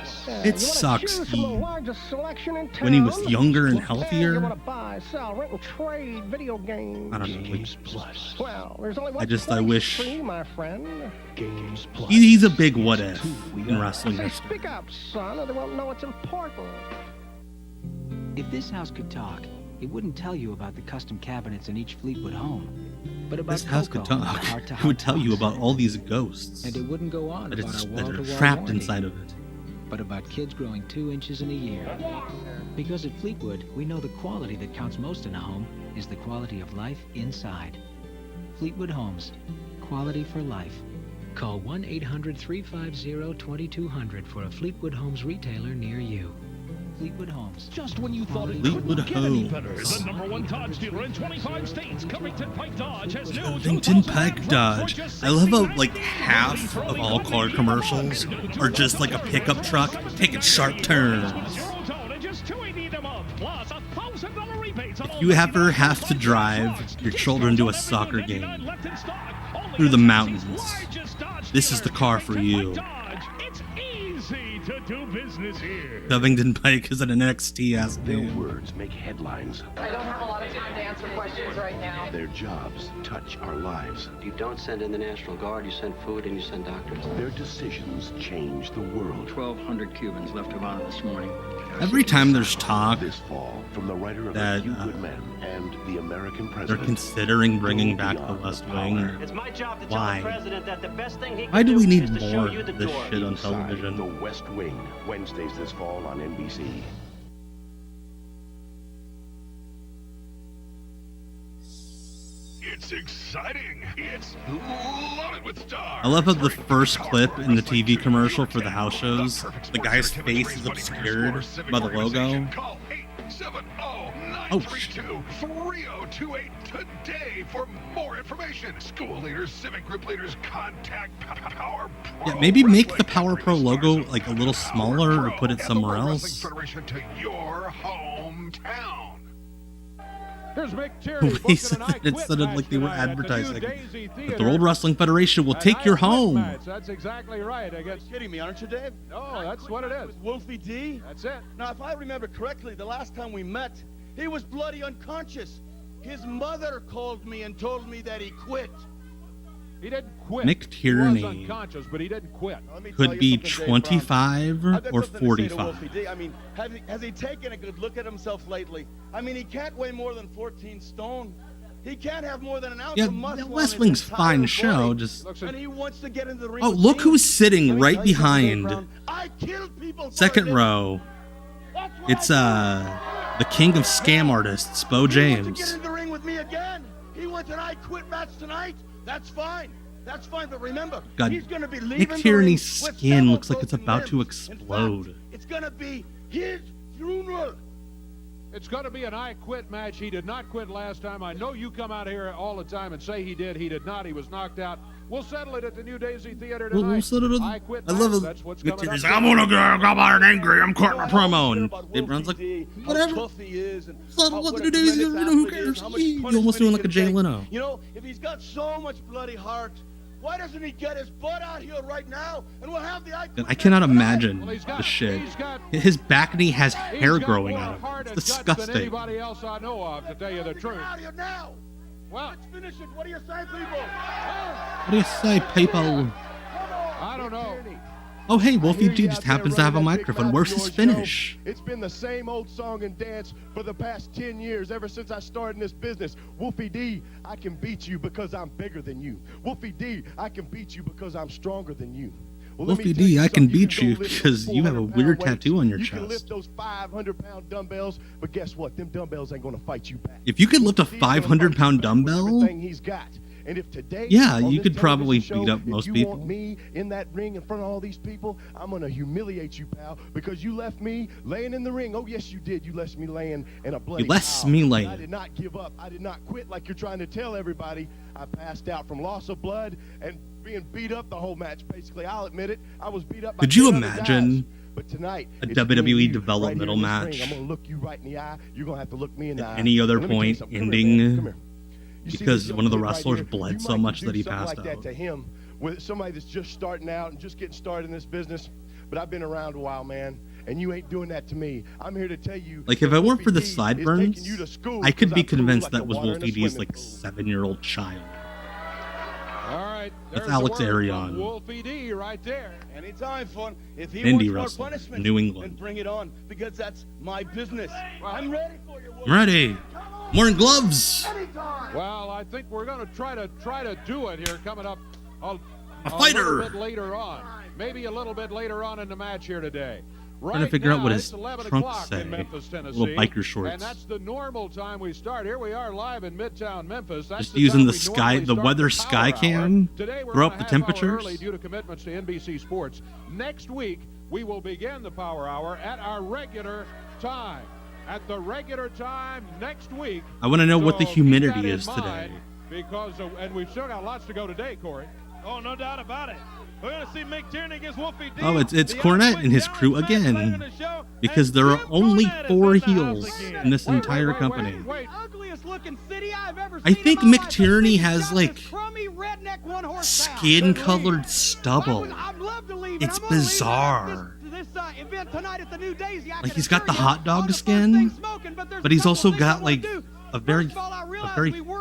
It sucks. Choose from the largest selection in When he was town. younger and You want healthier, to buy, sell, rent, and trade video games. I don't know. Games Plus. Well, there's only one I place wish- free, my friend. Games Plus. he's a big what if in wrestling Say, history. speak up, son, or they won't know it's important. If this house could talk, it wouldn't tell you about the custom cabinets in each Fleetwood home, but about This house could Coco and the talk. heart-to-heart It would tell you talks. about all these ghosts And it wouldn't go on that, about it's, our that are wall-to-wall trapped warranty, inside of it. but about kids growing 2 inches in a year. Because at Fleetwood, we know the quality that counts most in a home is the quality of life inside. Fleetwood Homes. Quality for life. Call 1-800-350-2200 for a Fleetwood Homes retailer near you. Fleetwood Homes. Just when you thought it Fleetwood couldn't get any Homes. better, the #1 Dodge dealer in 25 states, Covington Pike Dodge, has new Covington Pike Dodge. I love how, like, half of all car commercials are just like a pickup truck taking sharp turns. If you ever have to drive your children to a soccer game through the mountains, this is the car for you. Easy to do business here. Covington Pike is an NXT-esque Their name. words make headlines. I don't have a lot of time to answer questions right now. Their jobs touch our lives. You don't send in the National Guard, you send food and you send doctors. Their decisions change the world. 1,200 Cubans left Havana this morning. Every time there's talk This fall, from the writer of that A Few Good Men and The American they're President. considering bringing Go back the beyond West the Wing, power. It's my job to tell why? the president that the best thing he Why can do we is need to show more you the of this door. shit on Inside television? The West Wing, Wednesdays this fall on NBC. It's exciting. It's Loaded with Stars. I love how the first clip in the TV commercial for the house shows, the guy's face is obscured by the logo. Call 870-932-3028 today for more information. School leaders, civic group leaders, contact Power Pro. Yeah, maybe make the Power Pro logo like a little smaller or put it somewhere else. Federation to your hometown. Here's Mick Tierney booking an I Quit It sounded match like they were tonight at the new advertising Daisy that Theater. the World Wrestling Federation will take your home. Match. That's exactly right. You're kidding me, aren't you, Dave? No, that's what it is. With Wolfie D? That's it. Now, if I remember correctly, the last time we met, he was bloody unconscious. His mother called me and told me that he quit. He didn't quit. Mick Tierney He was unconscious, but he didn't quit. could be 25 or 45. I mean, has he taken a good look at himself lately? I mean, he can't weigh more than 14 stone. He can't have more than an ounce Yeah, of muscle. wrestling's on his fine entire show. body. Just And he wants to get into the ring. oh, with look me. who's sitting Let me right tell you something, behind. Brown. I killed people for Second a row. It's the king of scam artists, Bo He wants to James. get in the ring with me again. He wants an I Quit match tonight. That's fine. That's fine, but remember, God, he's going to be leaving Nick the Tierney's ring with skin several looks like it's broken about to limbs. explode. In fact, it's going to be his funeral. It's going to be an I Quit match. He did not quit last time. I know you come out here all the time and say he did. He did not. He was knocked out. We'll settle it at the New Daisy Theater tonight. We'll settle it. I Quit I love match. it. That's what's Nick coming Tierney's up. like, I'm gonna go out and angry. I'm cutting my promo, and it runs like whatever. How tough he is and Settle how- what what the a New Daisy, tremendous you know, who athlete he is, cares? how much You're punishment almost doing he like a can Jay take. Leno. You know, if he's got so much bloody heart, why doesn't he get his butt out here right now and we'll have the I Quit I cannot match imagine tonight? the shit. His back knee has hair growing out of it. It's Than disgusting. anybody else I know of, to tell you the truth. Out here now. Well, let's finish it. What do you say, people? What do you say, people? I don't know. Oh, hey, Wolfie D just happens to have a microphone. Where's his finish? It's been the same old song and dance for the past 10 years, ever since I started in this business. Wolfie D, I can beat you because I'm bigger than you. Wolfie D, I can beat you because I'm stronger than you. Well, let me Wolfie tell you D, I can something. beat can you go lift because those you have a 400-pound weird weights. tattoo on your You can chest. lift those 500-pound dumbbells, but guess what? Them dumbbells ain't going to fight you back. If you could lift a 500-pound dumbbell, Everything he's got. And if today, yeah, on you this could probably television beat show, up most if you people. want me in that ring in front of all these people, I'm going to humiliate you, pal, because you left me laying in the ring. Oh, yes, you did. You left me laying in a bloody You left pile. me But laying. I did not give up. I did not quit like you're trying to tell everybody. I passed out from loss of blood and being beat up the whole match, basically. I'll admit it. I was beat up by Could you 10 other imagine guys. But tonight, a it's me and WWE you developmental right here in this match ring. I'm going to look you right in the eye. You're going to have to look me in the eye. at any other And let me tell you point something. Come here, man. Come ending here. You see because this one of the young kid right wrestlers here? bled You so might much do that he something passed like out. that to him with somebody that's just starting out and just getting started in this business. But I've been around a while, man, and you ain't doing that to me. I'm here to tell you. Like, if that it weren't Wolfie for the D is sideburns, taking you to school I could because be I'm cool convinced like that the was water in a Wolfie D's swimming like pool. 7-year-old child. All right. That's there's Alex the word Arion. from Wolfie D right there. Anytime, fun. If he Indie wants more wrestler, punishment, New England. then bring it on, because that's my business. I'm ready for you, I'm ready. I'm wearing gloves. Well, I think we're going to try to do it here coming up a fighter. little bit later on. Maybe a little bit later on in the match here today. Trying to figure out what his it's 11 trunks o'clock say. in Memphis, Tennessee. Little biker shorts. And that's the normal time we start. Here we are live in Midtown Memphis. That's Just the using time the we sky, normally the start weather the sky Power cam, Hour. Today we're throw on up a the half hour temperatures. early due to commitments to NBC Sports. Next week, we will begin the Power Hour at our regular time. At the regular time next week. I want to know what the So keep humidity that in is today. mind, Because and we've still got lots to go today, Corey. Oh, no doubt about it. We're going to see Mick Tierney against Wolfie D. Oh, it's The Cornette and his crew again, because there are only 4 heels in this entire company. Looking city I've ever I seen think in my Mick life. Tierney has like Crummy redneck one-horse town. skin-colored stubble. I'd love to leave. It's bizarre. This event tonight at the New Daisy. Like he's got the hot dog skin, but he's also got like a very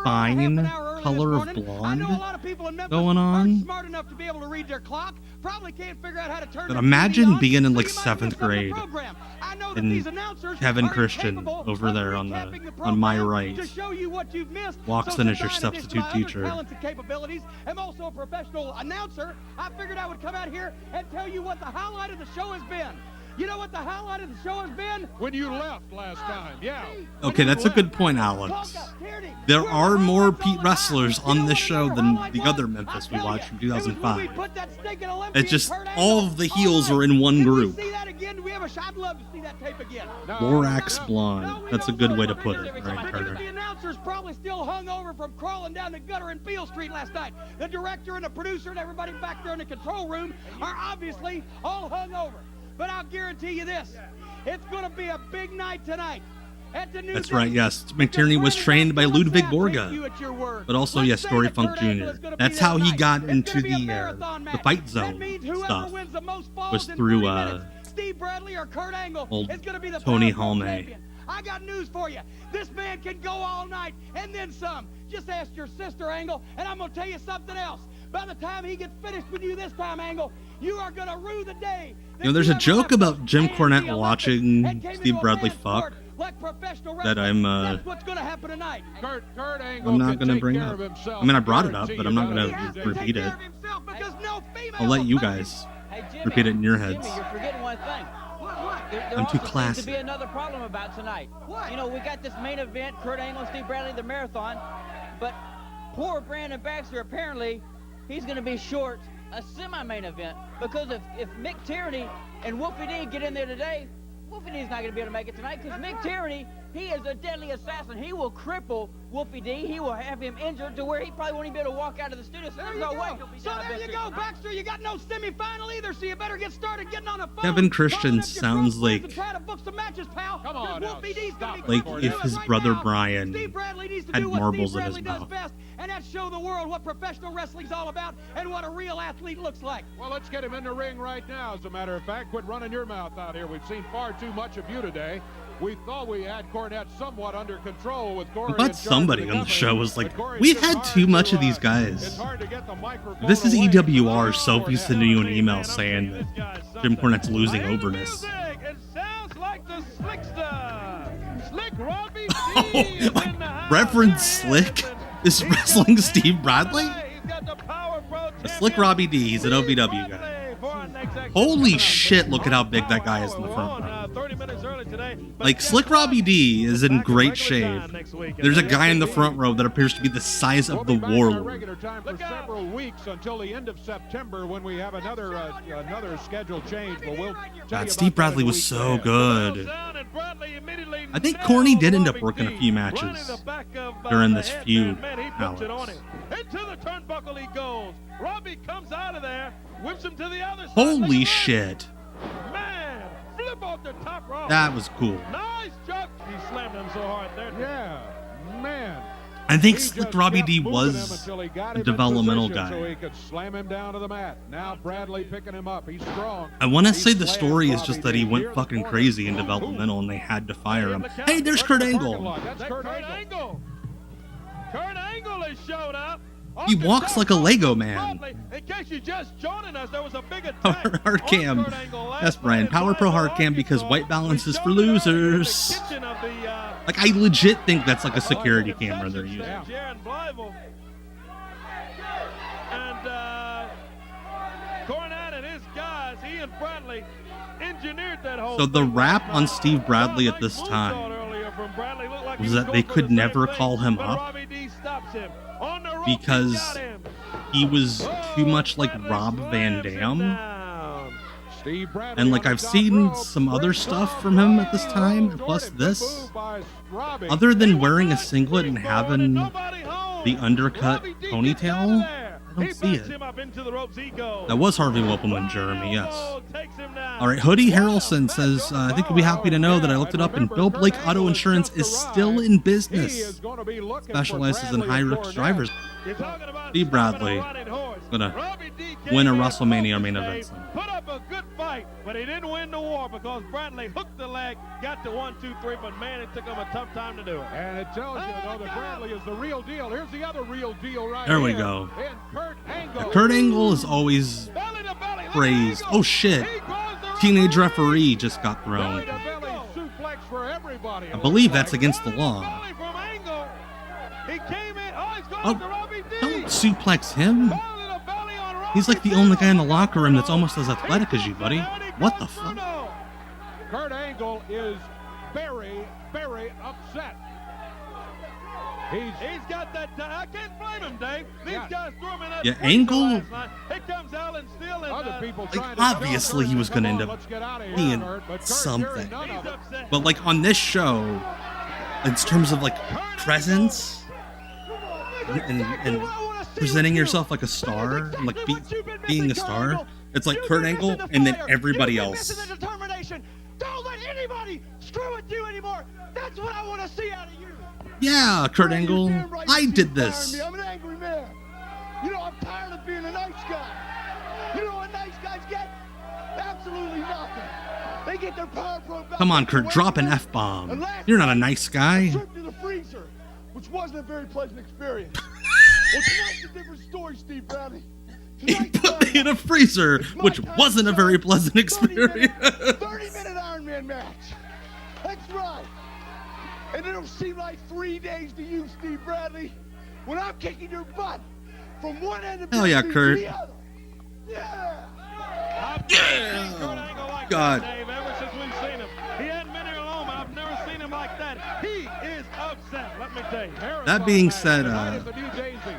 fine color of blonde going on. Smart enough to be able to read their clock. Probably can't figure out how to turn But the imagine TV on, being in so like you might 7th miss some of the grade program. I know that and these announcers Kevin are Christian incapable over of there on my right to show you what you've missed. walks So in as your since I, in addition to substitute my other teacher. talents and capabilities, am also a professional announcer. I figured I would come out here and tell you what the highlight of the show has been. You know what the highlight of the show has been? When you left last time, yeah. Okay, that's a good point, Alex. There are more Pete wrestlers on this show than the other Memphis we watched from 2005. It's just all of the heels are in one group. See that again? Do we have a shot? I'd love to see that tape again. Lorax Blonde. That's a good way to put it, right, Carter? The announcer's probably still hung over from crawling down the gutter in Beale Street last night. The director and the producer and everybody back there in the control room are obviously all hung over. But I'll guarantee you this, it's going to be a big night tonight. That's right, yes. McTierney was trained by Ludwig Borga. But also, yes, Dory Funk Jr. That's how he got into the fight zone stuff. Was through Steve Bradley or Kurt Angle old is going to be the Tony Power Pro Halme. champion. I got news for you. This man can go all night and then some. Just ask your sister, Angle, and I'm going to tell you something else. By the time he gets finished with you this time, Angle, you are going to rue the day. You know, there's a joke about Jim Cornette watching Steve Bradley fuck that I'm not going to bring up. I mean, I brought it up, but I'm not going to repeat it. I'll let you guys repeat it in your heads. Jimmy, you're forgetting one thing. There I'm too also seems classy. to be another problem about tonight. What? You know, we got this main event, Kurt Angle and Steve Bradley, the marathon, but poor Brandon Baxter, apparently, he's going to be short a semi-main event because if Mick Tierney and Wolfie D get in there today, Wolfie D's not going to be able to make it tonight because Mick Tierney, he is a deadly assassin. He will cripple Wolfie D. He will have him injured to where he probably won't even be able to walk out of the studio. So there's no way. So there you go, Baxter. You got no semi-final either, so you better get started getting on the phone. Kevin Christian sounds like Come on, like if his brother Brian had marbles in his mouth. And that show the world what professional wrestling's all about and what a real athlete looks like. Well, let's get him in the ring right now. As a matter of fact, quit running your mouth out here. We've seen far too much of you today. We thought we had Cornette somewhat under control with Corey. I thought somebody on the show was like, we've had too much of these guys. If this is EWR, Sophie sending you an email saying that Jim Cornette's losing overness. It sounds like the Slickster. Slick Robbie Oh, Reverend Slick is wrestling Steve Bradley? Slick Robbie D, he's an OVW guy. Holy shit, look at how big that guy is in the front row. Like, Slick Robbie D is in great shape. There's a guy in the front row that appears to be the size of the Warlord. Regular time for several weeks until the end of September when we have another schedule change. But we'll God, Steve Bradley was so good. I think Corny did end up working a few matches during this feud, Alex. Into the turnbuckle he goes. Robbie comes out of there, whips him to the other side. Holy shit. Man, flip off the top rope. That was cool. Nice job. He slammed him so hard there. Yeah, man. I think Slick Robbie D was a developmental guy. So he could slam him down to the mat. Now Bradley picking him up. He's strong. I want to say the story is just that he went fucking crazy in developmental and they had to fire him. Hey, there's Kurt Angle. That's Kurt Angle. Kurt Angle has showed up. He walks like a Lego man. In case you're just joining us, there was a big attack. Hard cam. That's Brian. Power Pro hard cam because white balance is for losers. Like, I legit think that's like a security camera they're using. And Cornette and his guys, he and Bradley engineered that whole So the rap on Steve Bradley at this time was that they could never call him up because he was too much like Rob Van Dam. And like I've seen some other stuff from him at this time, plus this. Other than wearing a singlet and having the undercut ponytail, I don't see it. That was Harvey Whippleman, Jeremy, yes. All right, Hoodie Harrelson says, I think you'll be happy to know that I looked it up and Bill Blake Auto Insurance is still in business. Specializes in high-risk drivers. Steve Bradley is going to win a WrestleMania main event. Put up a good fight, but he didn't win the war because Bradley hooked the leg, got to 1, 2, 3, but man, it took him a tough time to do it. And it tells you, though, that Bradley is the real deal. Here's the other real deal right there. There we here. go. Kurt Angle. Kurt Angle is always praised. Oh, shit. Teenage referee just got thrown. I believe that's against the law. Oh, don't suplex him. He's like the only guy in the locker room that's almost as athletic as you, buddy. What the fuck? Angle is very, very upset. He's got that. I can't blame him, Dave. These guys threw him in that. Yeah, Angle. Here comes Alan Steele and other people like obviously he was going to end up being something. But like on this show, in terms of like presence and presenting yourself like a star, and like being a star, it's like Kurt Angle and then everybody else. Don't let anybody screw with you anymore. That's what I want to see out of you. Yeah, Kurt Angle, I did this. I'm an angry man. You know, I'm tired of being a nice guy. You know what nice guys get? Absolutely nothing. They get their Power Pro belt. Come on, Kurt, drop an F-bomb. You're not a nice guy. Trip to the freezer, which wasn't a very pleasant experience. Well, tonight's a different story, Steve Bradley. He put me in a freezer, which wasn't a very pleasant experience. 30-minute Iron Man match. That's right. And it'll seem like 3 days to you, Steve Bradley, when I'm kicking your butt from one end of Hell yeah, to Kurt. the other. Yeah. Yeah. God. Dave, ever since we've seen him, he hadn't been here long, but I've never seen him like that. He is upset. Let me tell you. That being said,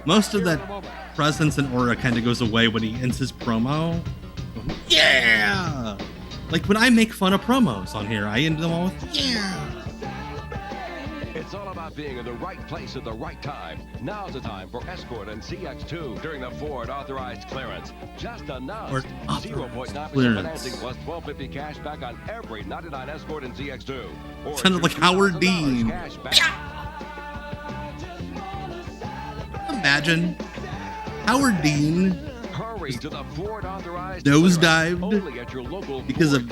most of that presence and aura kind of goes away when he ends his promo. Yeah! Like when I make fun of promos on here, I end them all with, yeah! It's all about being in the right place at the right time. Now's the time for Escort and CX2 during the Ford authorized clearance. Just announced 0.9% financing plus $12.50 cash back on every 99 Escort and CX2. Or Sounded like Howard Dean. Imagine Howard Dean Hurry to the Ford authorized nosedived because of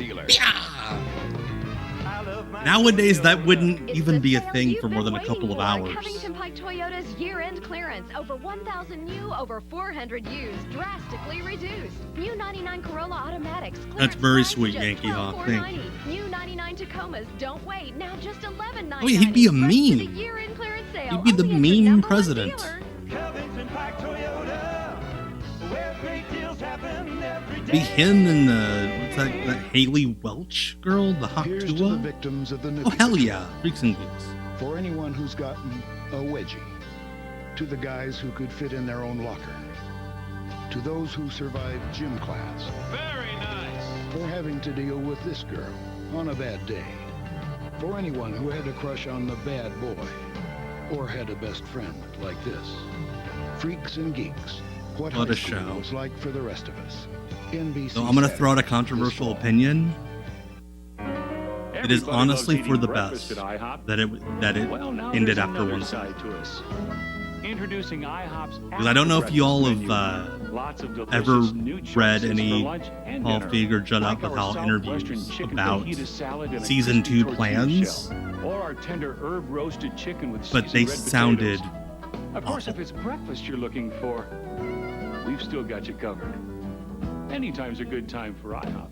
Nowadays, that wouldn't even be a thing for more than a couple of hours. Covington Pike Toyota's year-end clearance. Over 1,000 new, over 400 used. Drastically reduced. New 99 Corolla Automatics. That's very sweet, Yankee Hawk. Thank you. New 99 Tacomas. Don't wait. Now just $11.99. Oh, he'd be a meme. Year-end clearance sale. He'd be the meme president. Covington Pike Toyota. Where great deals happen every day. Be him and what's that Haley Welch girl, the hot Here's to the Tua? victims of the Oh, hell yeah. Freaks and geeks. For anyone who's gotten a wedgie. To the guys who could fit in their own locker. To those who survived gym class. Very nice. For having to deal with this girl on a bad day. For anyone who had a crush on the bad boy. Or had a best friend like this. Freaks and geeks. What a high school show. was like for the rest of us. NBC So I'm going to throw out a controversial opinion. It is honestly for the best that it ended after one side. Introducing IHOP's Because I don't know if you all have ever read any Paul Feig or Judd Apatow interviews about season 2 plans, or our tender herb roasted chicken with but they sounded Of course, if it's breakfast you're looking for, we've still got you covered. Anytime's a good time for IHOP.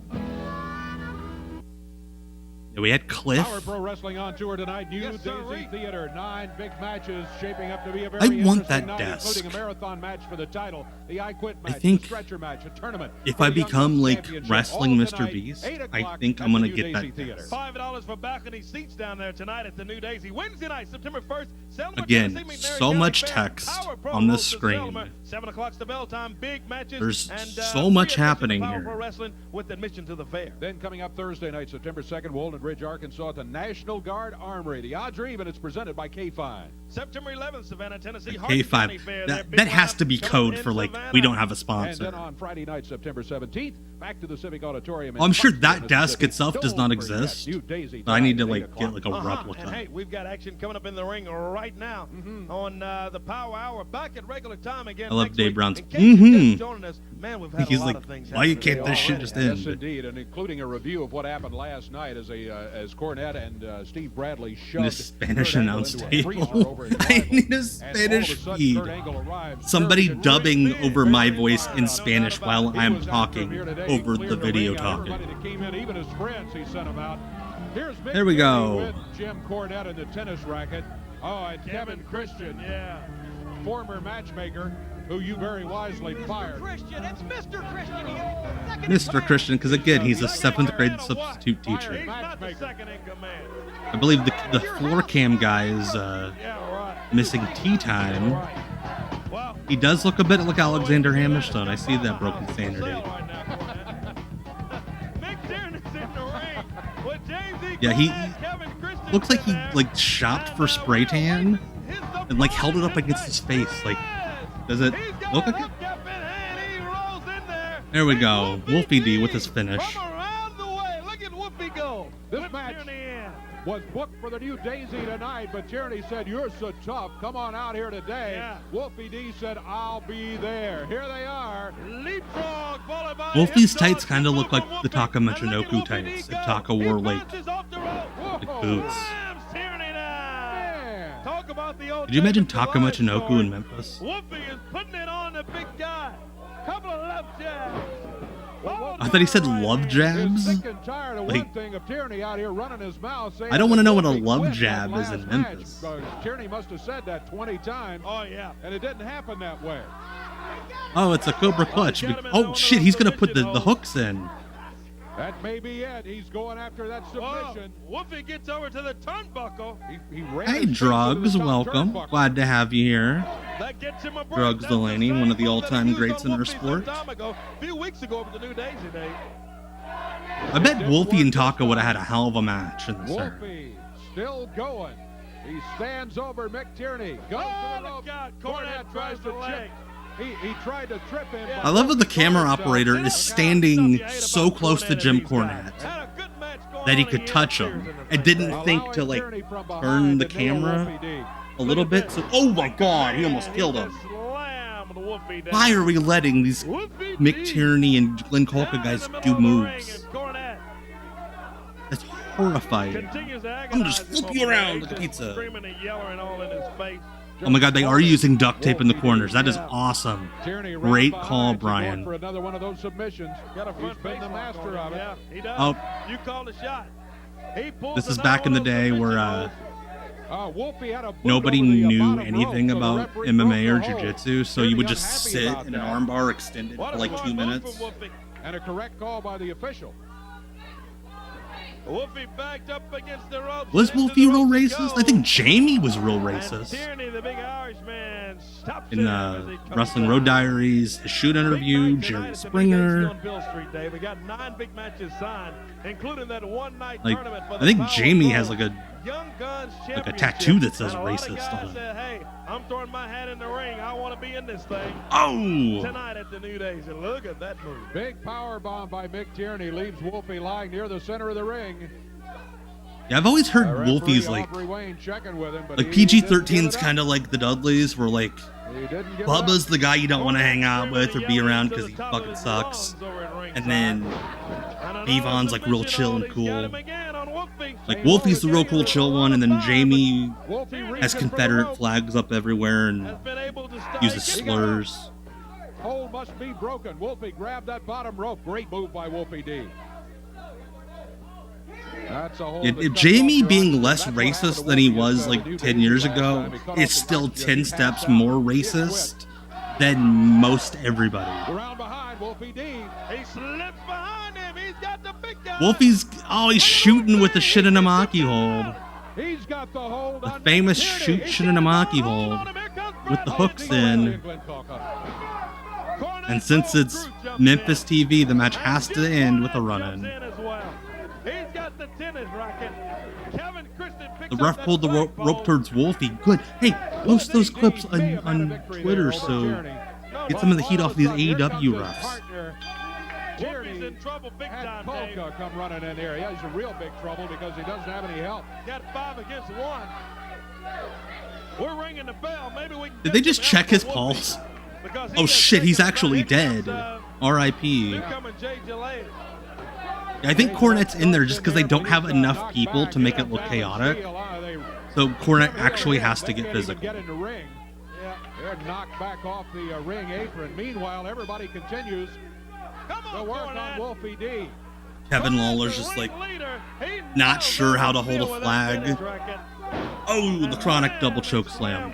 We had Cliff. Power Pro Wrestling on tour tonight. New Daisy Theater. 9 big matches shaping up to be a very I want interesting that night, desk. including a marathon match for the title, the I Quit match, think the stretcher match, a tournament. if I become like Wrestling Mr. Beast, I think I'm going to get that desk. $5 for balcony seats down there tonight at the New Daisy. Wednesday night, September 1st. Selma, Again, Tennessee, McNair so County much Fair. text Power Pro on this hosts the screen. Selma. 7 o'clock's the bell time. Big matches. There's and, so much free admission to happening Power here. Pro Wrestling with admission to the fair. Then coming up Thursday night, September 2nd, Walden Ridge, Arkansas, at the National Guard Armory. The odds are even. It's presented by K-Fine. September 11th, Savannah, Tennessee. K5. That has to be code for like, we don't have a And sponsor. then on Friday night, September 17th, back to the Civic Auditorium. in I'm sure Bucksport, that desk Mississippi. itself does not exist. New Daisy But I need to tonight, like get like a And replica. hey, we've got action coming up in the ring right now on the Power Hour. Back at regular time again. I love next Dave week. Brown's. In case you're just joining us, man, we've had He's a lot like, of things why you happening can't this shit just Yes, end? indeed, and including a review of what happened last night as Cornette and Steve Bradley shoved The Spanish Kurt Angle announce into a table. freezer over his I rival. need a And Spanish all of a sudden, feed. Kurt Angle arrived Somebody surging dubbing right over in, my very voice fine, in no Spanish doubt while about it. I'm He was talking active here today, over cleared the video ring out talking. everybody that came in, even his friends he sent them out. Here's Vic There we go. with Jim Cornette in the tennis racket. Oh, and Kevin Christian. Yeah. former matchmaker who you very wisely fired. Christian, it's Mr. Christian. Mr. Christian, because again, he's a 7th grade substitute teacher. He's not the second in command. I believe the floor cam guy is missing tea time. He does look a bit like Alexander Hammerstone. I see that broken sanity. Yeah, he looks like he shopped for spray tan and held it up against his face. Does it look like it? There we go. Wolfie D with his finish. This match was booked for the New Daisy tonight, but Tierney said, "You're so tough. Come on out here today." Yeah. Wolfie D said, "I'll be there." Here they are. Leapfrog, followed by Wolfie's tights kind of look like the Taka Michinoku tights if Taka wore like boots. Could you imagine Taka Michinoku in Memphis? Wolfie is putting it on the big guy. Couple of love jabs. I thought he said love jabs. Sick and tired of one thing of Tierney out here running his mouth saying, I don't want to know what a love jab is in Memphis. Tierney must have said that 20 times. Oh yeah, and it didn't happen that way. Oh, it's a Cobra clutch. Oh shit, he's gonna put the hooks in. That may be it. He's going after that submission. Wolfie gets over to the turnbuckle. Hey, Drugs, welcome. Glad to have you here. That gets him a break. Drugs Delaney, one of the all-time greats in our sport. A few weeks ago over the New Daisy Day. I bet Wolfie and Taka would have had a hell of a match in this era. Wolfie still going. He stands over Mick Tierney. Goes to the rope. Cornette tries to chip. He tried to trip him. I love that the camera operator is standing so close to Jim Cornette that he could touch him and didn't think to turn the camera a little bit. So, oh my God, he almost killed him. Why are we letting these Mick Tierney and Glenn Kolka guys do moves? That's horrifying. I'm gonna just flip you around like a pizza. Oh my God, they are using duct tape in the corners. That is awesome. Great call, Brian. For another one of those submissions. He's been the master of it. Yeah, he does. Oh. You called the shot. This is back in the day where nobody knew anything about MMA or jiu-jitsu, so you would just sit in an armbar extended for like 2 minutes. And a correct call by the official. Wolfie backed up against the ropes. Was Wolfie real racist? I think Jamie was real racist. Tierney, the big Irishman, in Wrestling Road Diaries, The Shoot Interview, Jerry Springer. On Bill Street, Dave. We got 9 big matches signed, including that one-night Like, tournament for I think the Power Jamie Pro has like Young Guns a tattoo that says And a lot of racist guys on it. said, hey, I'm throwing my hat in the ring. I want to be in this thing. Oh! Tonight at the New Days, and look at that move. Big power bomb by Mick Tierney leaves Wolfie lying near the center of the ring. Yeah, I've always heard Wolfie's like PG-13's kind of like the Dudleys, where like Bubba's the guy you don't want to hang out with or be around because he fucking sucks, and then Devon's like real chill and cool. Like Wolfie's the real cool chill one, and then Jamie has Confederate flags up everywhere and uses slurs. Hold must be broken. Wolfie grabbed that bottom rope. Great move by Wolfie D. That's a whole Jamie being less racist than he was like 10 years ago is still 10 steps more racist than most everybody. Around behind Wolfie D. He slips behind him. He's got the big guy. Wolfie's he's shooting with the Shinanamaki hold. He's got the hold. The famous shoot Shinanamaki hold with the hooks in. And since it's Memphis TV, the match has to end with a run-in. He's got the tennis racket. Kevin Christian The ref pulled the rope towards Wolfie. Good. Hey, post those clips on Twitter so get some of the heat off these AEW refs. Wolfie's in trouble big time, Dave. Polka come running in there. Yeah, he's in real big trouble because he doesn't have any help. Got 5 against 1. We're ringing the bell. Maybe we can. Did they just check his pulse? Oh shit, he's actually dead. R.I.P. I think Cornette's in there just because they don't have enough people to make it look chaotic. So Cornette actually has to get physical. Get in the ring. Yeah, they're knocked back off the ring apron. Meanwhile, everybody continues to work on Wolfie D. Kevin Lawler's just like not sure how to hold a flag. Oh, the chronic double choke slam.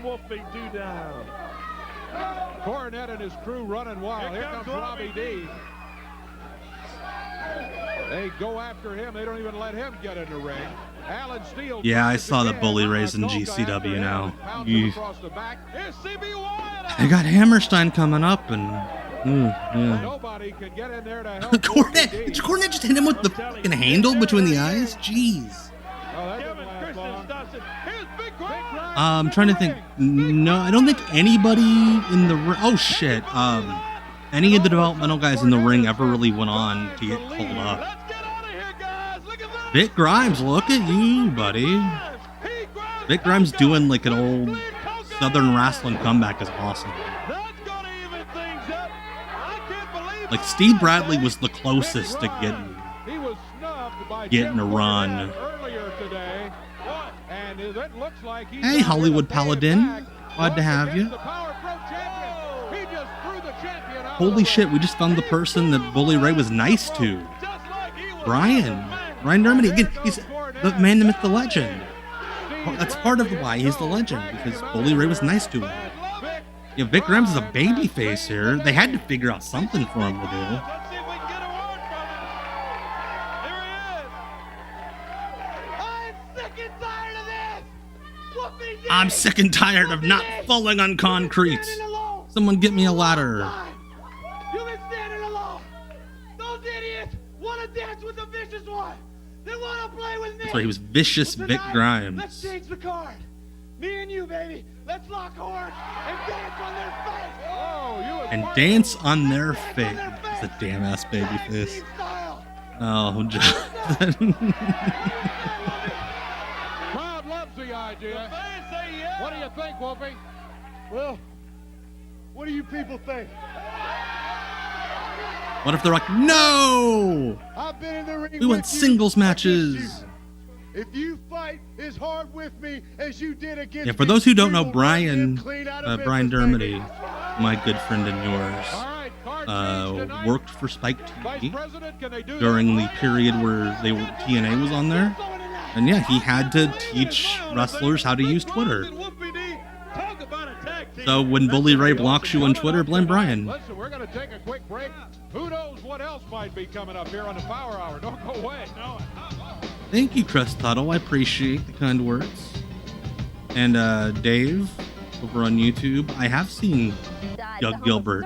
Cornette and his crew running wild. Here comes Robbie D. They go after him. They don't even let him get in the ring. Alan Steele. Yeah, I saw the Bully Rays in GCW now. They got Hammerstein coming up, and yeah. Nobody can get in there to help. Cornette! Did Cornette just hit him with the fucking handle between the eyes? Jeez. I'm trying to think. No, I don't think anybody in the ring. Oh shit. Any of the developmental guys in the ring ever really went on to get pulled up. Vic Grimes, look at you, buddy. Vic Grimes doing like an old Southern wrestling comeback is awesome. Like Steve Bradley was the closest to getting a run. Hey, Hollywood Paladin. Glad to have you. Holy shit, we just found the person that Bully Ray was nice to. Ryan Dermody. Again, he's the man, the myth, the legend. That's part of why he's the legend, because Bully Ray was nice to him. Yeah, Vic Grimes is a baby face here. They had to figure out something for him to do. I'm sick and tired of not falling on concrete. Someone get me a ladder. You've been standing alone. Those idiots want to dance with the vicious one. They want to play with me. That's right, he was vicious Vic Grimes. Let's change the card. Me and you, baby. Let's lock horns and dance on their face. Oh, And dance on their face. It's a damn ass baby face. Oh, Jonathan. Crowd loves the idea. What do you think, Wolfie? Well, what do you people think? What if they're like, no! I've been in the ring. We want singles matches. If you fight as hard with me as you did against Yeah, for those who don't know, Brian Dermody, my good friend and yours, worked for Spike TV during the period where TNA was on there. And yeah, he had to teach wrestlers how to use Twitter. So when Bully Ray blocks you on Twitter, blame Brian. Listen, we're going to take a quick break. Who knows what else might be coming up here on the Power Hour? Don't go away. No. Thank you, Chris Tuttle. I appreciate the kind words. And Dave, over on YouTube, I have seen Doug Gilbert.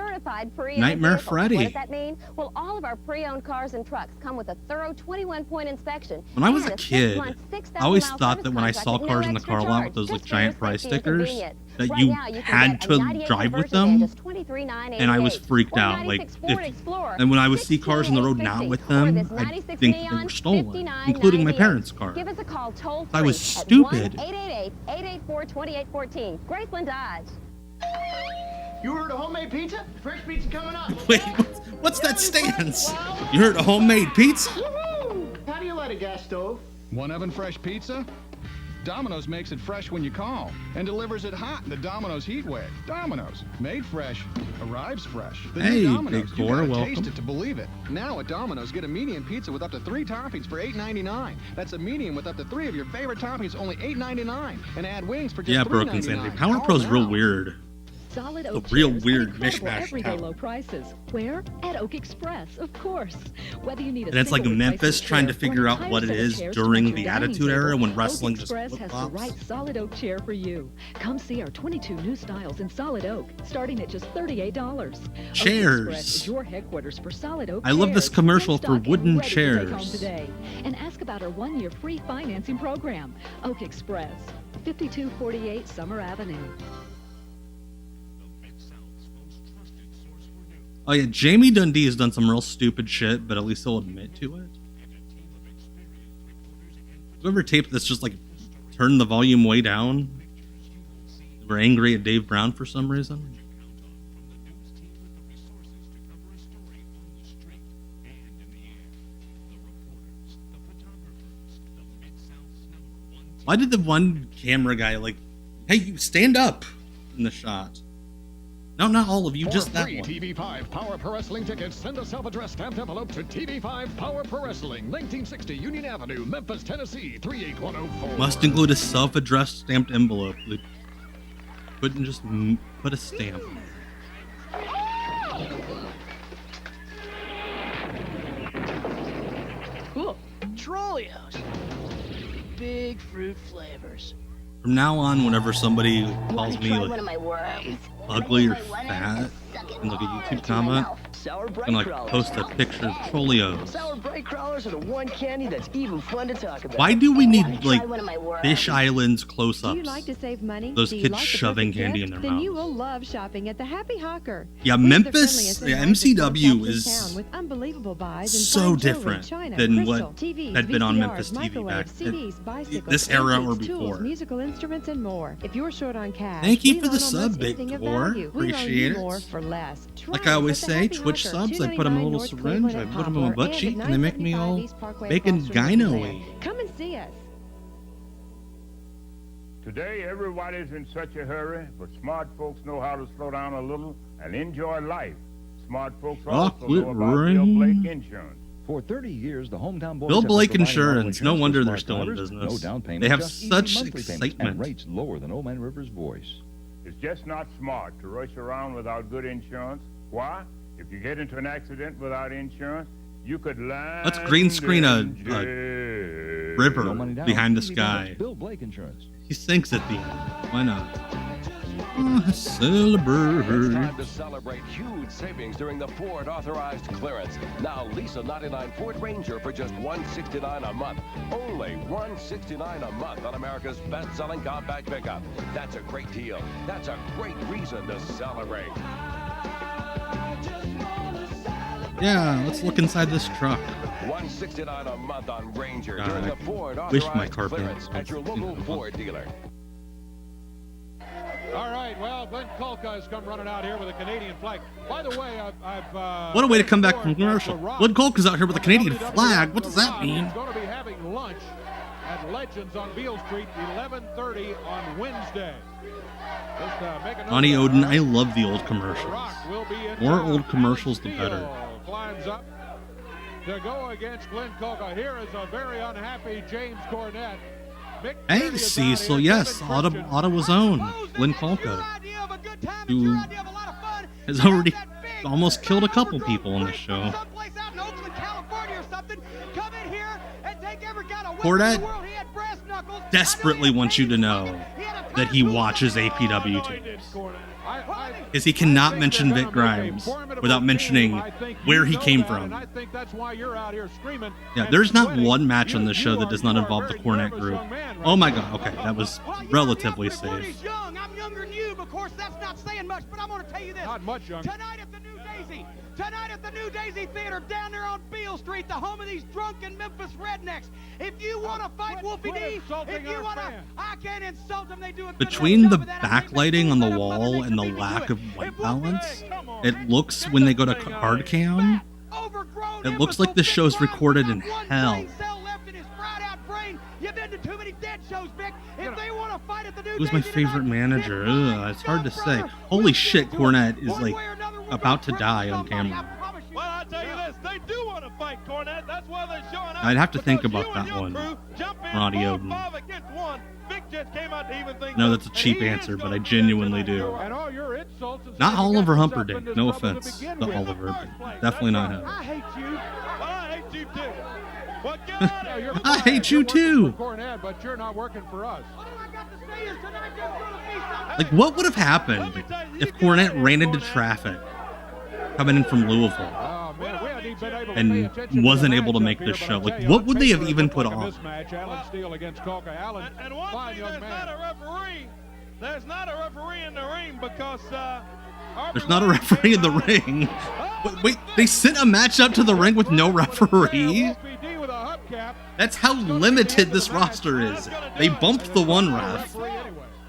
Nightmare Freddy. What does that mean? Well, all of our pre-owned cars and trucks come with a thorough 21-point inspection. When I was a kid, I always thought that when I saw cars in the car lot with those like giant price stickers, that you had to drive with them, and I was freaked out. Like, and when I would see cars on the road not with them, I think they were stolen, including my parents' car. Give us a call toll free I was stupid. at 1-888-884-2814. Graceland Dodge. You heard of homemade pizza? Fresh pizza coming up. Wait, what's that stance? You heard of homemade pizza? How do you light a gas stove? One oven fresh pizza? Domino's makes it fresh when you call and delivers it hot in the Domino's heat wave. Domino's, made fresh, arrives fresh. The hey, new Domino's, Big you Core, gotta welcome. taste it to believe it. Now at Domino's, get a medium pizza with up to 3 toppings for $8.99. That's a medium with up to 3 of your favorite toppings, only $8.99. And add wings for just Yeah, $3.99. Broken Sandy. Power Pro's real weird. Solid A oak real chairs weird at incredible mishmash everyday town. low prices. Where? At Oak Express, of course. Whether you need a And it's like single Memphis replacement trying to chair figure or out what it entire set of is chairs to during match the your dining Attitude Era table, when Oak wrestling just Express has the flip-flops. right solid oak chair for you. Come see our 22 new styles in solid oak, starting at just $38. Chairs. Oak Express is your headquarters for solid oak I love this chairs, commercial in for stock and wooden ready to take home chairs. today. And ask about our 1-year free financing program. Oak Express, 5248 Summer Avenue. Oh yeah, Jamie Dundee has done some real stupid shit, but at least he'll admit to it. Whoever taped this just like turned the volume way down. They were angry at Dave Brown for some reason. Why did the one camera guy like, hey, you stand up in the shot? No, not all of you, just that free one. TV5 Power Pro Wrestling tickets, send a self-addressed stamped envelope to TV5 Power Pro Wrestling, 1960 Union Avenue, Memphis, Tennessee, 38104. Must include a self-addressed stamped envelope. They couldn't just put a stamp. Oreos. Big fruit flavors. From now on, whenever somebody calls me One like of my worms. ugly or fat in like a YouTube comment, and like post a picture of Trolleos. Sour bright crawlers are the one candy that's even fun to talk about. Why do we need Try like one of my worms. Fish Islands Do you close-ups? like to save money? Those Do you kids like the shoving perfect candy gift? in their Then you mouths. will love shopping at the Happy Hawker. Yeah, We're the Memphis, friendliest and yeah, largest MCW town is with unbelievable buys in so fine jewelry, different China, than crystal, what TVs, had been on VCRs, Memphis TV back microwaves, CDs, in bicycles, this era or antiques, tools, before. musical instruments, and more. If you're short on cash, Thank you we for the loan sub, almost Big anything of Tor. value. We loan Appreciate you it. more for less. Like Try I us always at the say, Happy Twitch Hawker, subs, I put them in a little 299 syringe, I North put them in my Claypoint butt and cheek, at and they make me 975 all East Parkway bacon across from gyno-y. Come and see us. Today, everybody's in such a hurry, but smart folks know how to slow down a little and enjoy life. Smart folks also know about Bill Blake Insurance. For 30 years, the hometown boys Bill have been Blake providing auto Insurance. No for wonder smart they're still in drivers. business. No down payment, They have just easy such monthly payments excitement. and rates lower than Old Man River's voice. It's just not smart to rush around without good insurance. Why? If you get into an accident without insurance, you could land. Let's green screen a river No money down. behind this Easy payments, guy. Bill Blake Insurance. He sinks at the end. Why not? It's Celebrate. time to celebrate huge savings during the Ford authorized clearance. Now lease a '99 Ford Ranger for just $169 a month. Only $169 a month on America's best-selling compact pickup. That's a great deal. That's a great reason to celebrate. Yeah, let's look inside this truck. $169 a month on Ranger God, during I the Ford wish my authorized car clearance payments at your local Ford dealer. All right, well, Glenn Kolka has come running out here with a Canadian flag. By the way, I've What a way to come back from commercial. Glenn Kolka's out here with a Canadian flag. What does that mean? He's going to be having lunch at Legends on Beale Street, 11:30 on Wednesday. Just, make a note Ronnie of that. Oden, I love the old commercials. Rock will be in More town. old commercials, the Steele better. climbs up to go against Glenn Kolka. Here is a very unhappy James Cornette. Mick Hey, Kennedy is out Cecil, here. yes, Kevin Christian. Ottawa's own, Glenn Kolka, who has already almost killed a couple people on this show. Someplace out in Oakland, California or something. Come in here and take every kind of Cornette weapon in the world. He had brass knuckles. desperately wants you to know that he watches APW tapes. Because he cannot mention Vic Grimes without mentioning where he came from. I think that's why you're out here screaming. Yeah, there's not one match on this show that does not involve the Cornette group. Oh my god, okay, that was relatively safe. Young. I'm younger than you, but of course that's not saying much, but I'm going to tell you this. Not much younger. Tonight at the New Daisy. Tonight at the New Daisy Theater down there on Beale Street, the home of these drunken Memphis rednecks. If you want to fight Wolfie D, if you want to, I can't insult them. They do a good Between the job of that. backlighting on the wall and the lack of white balance, it looks, when they go to hard cam, it looks like this show's recorded in hell. You've been to too many dead shows, Vic. If they want to fight at the New Who's my favorite manager? Ugh, it's hard to say. Holy shit, Cornette is like about to die on camera. Well, I tell you this, they do want to fight Cornette. That's why they're showing up. I'd have to think Because about you and that your one. crew jump in Ronnie 4 or Oden. 5 against 1. Vic just came out to even things No, up, that's a and cheap he is answer, but gonna I be genuinely do. And all your insults and Not stuff Oliver you got yourself Humperdinck. in No this trouble offense begin to with. Oliver. Definitely not him. I hate you. Well, I hate you too. Well, get out of here. I hate you too. Cornette, but you're not working for us. Like, what would have happened if Cornette ran into traffic coming in from Louisville Oh, man, we hadn't even been able to pay and attention to wasn't the able to matchup make here, this but show? I'll tell Like, you, what would they have paper even looked put like a on? mismatch, Alan Steele against Kolka. Alan, And one fine thing, young there's man. not a referee. There's not a referee in the ring because There's not a referee in the ring. Wait, they sent a match up to the ring with no referee? That's how limited this roster is. They bumped the one ref.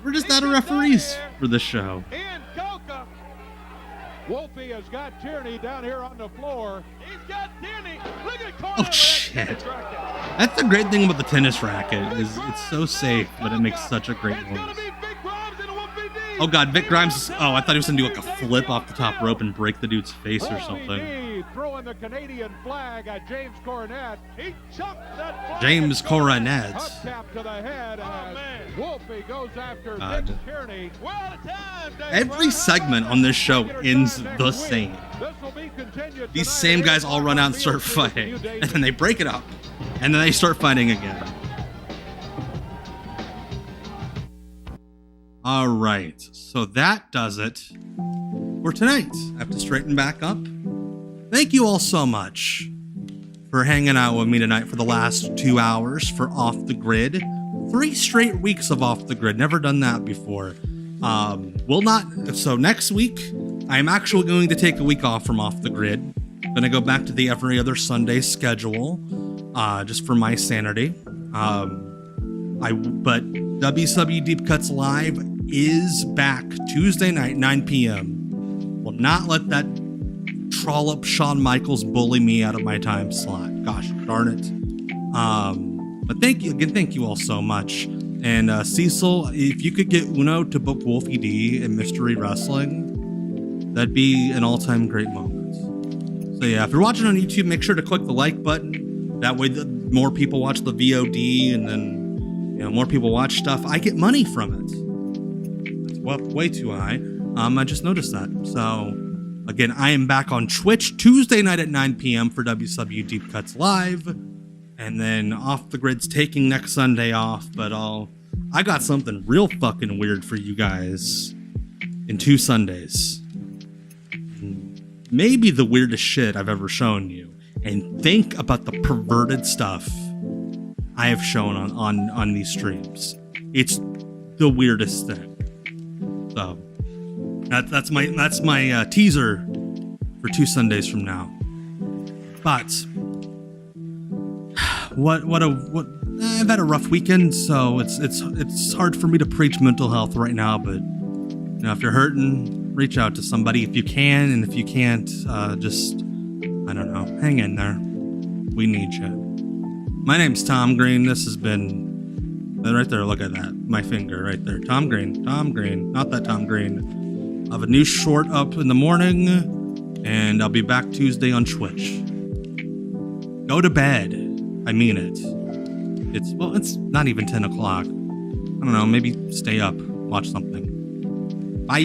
We're just out of referees for this show. Wolfie has got Tierney down here on the floor. He's got Tierney. Look at Oh shit. That's the great thing about the tennis racket, is it's so safe, but it makes such a great noise. Oh god, Vic Grimes. Oh, I thought he was gonna do like a flip off the top rope and break the dude's face or something. Wolfie throwing the Canadian flag at James Cornette. He chucked that flag. James Cornette. Hubcap to the head as Wolfie goes after God. Vic Tierney. Every segment on this show ends the same. This will be continued These tonight. same guys all run out and start fighting, and then they break it up, And then they start fighting again. All right, so that does it for tonight. I have to straighten back up. Thank you all so much for hanging out with me tonight for the last 2 hours for Off the Grid. 3 straight weeks of Off the Grid. Never done that before. So next week, I'm actually going to take a week off from Off the Grid. Gonna go back to the every other Sunday schedule, just for my sanity. But WCW Deep Cuts Live is back Tuesday night, 9 p.m. Will not let that trollop Shawn Michaels bully me out of my time slot. Gosh darn it. But thank you all so much. And Cecil, if you could get Uno to book Wolfie D in Mystery Wrestling, that'd be an all-time great moment. So yeah, if you're watching on YouTube, make sure to click the like button. That way, more people watch the VOD, and then more people watch stuff. I get money from it. It's way too high. I just noticed that. So again, I am back on Twitch Tuesday night at 9 p.m. for WCW Deep Cuts Live, and then Off the Grid's taking next Sunday off. But I got something real fucking weird for you guys in 2 Sundays. Maybe the weirdest shit I've ever shown you. And think about the perverted stuff I have shown on these streams. It's the weirdest thing. So that's my teaser for 2 Sundays from now. But I've had a rough weekend, so it's hard for me to preach mental health right now. But if you're hurting, reach out to somebody if you can, and if you can't, just I don't know, hang in there. We need you. My name's Tom Green. This has been right there. Look at that, my finger right there. Tom Green, not that Tom Green. I have a new short up in the morning, and I'll be back Tuesday on Twitch. Go to bed. I mean it. It's not even 10 o'clock. I don't know, maybe stay up, watch something. Bye.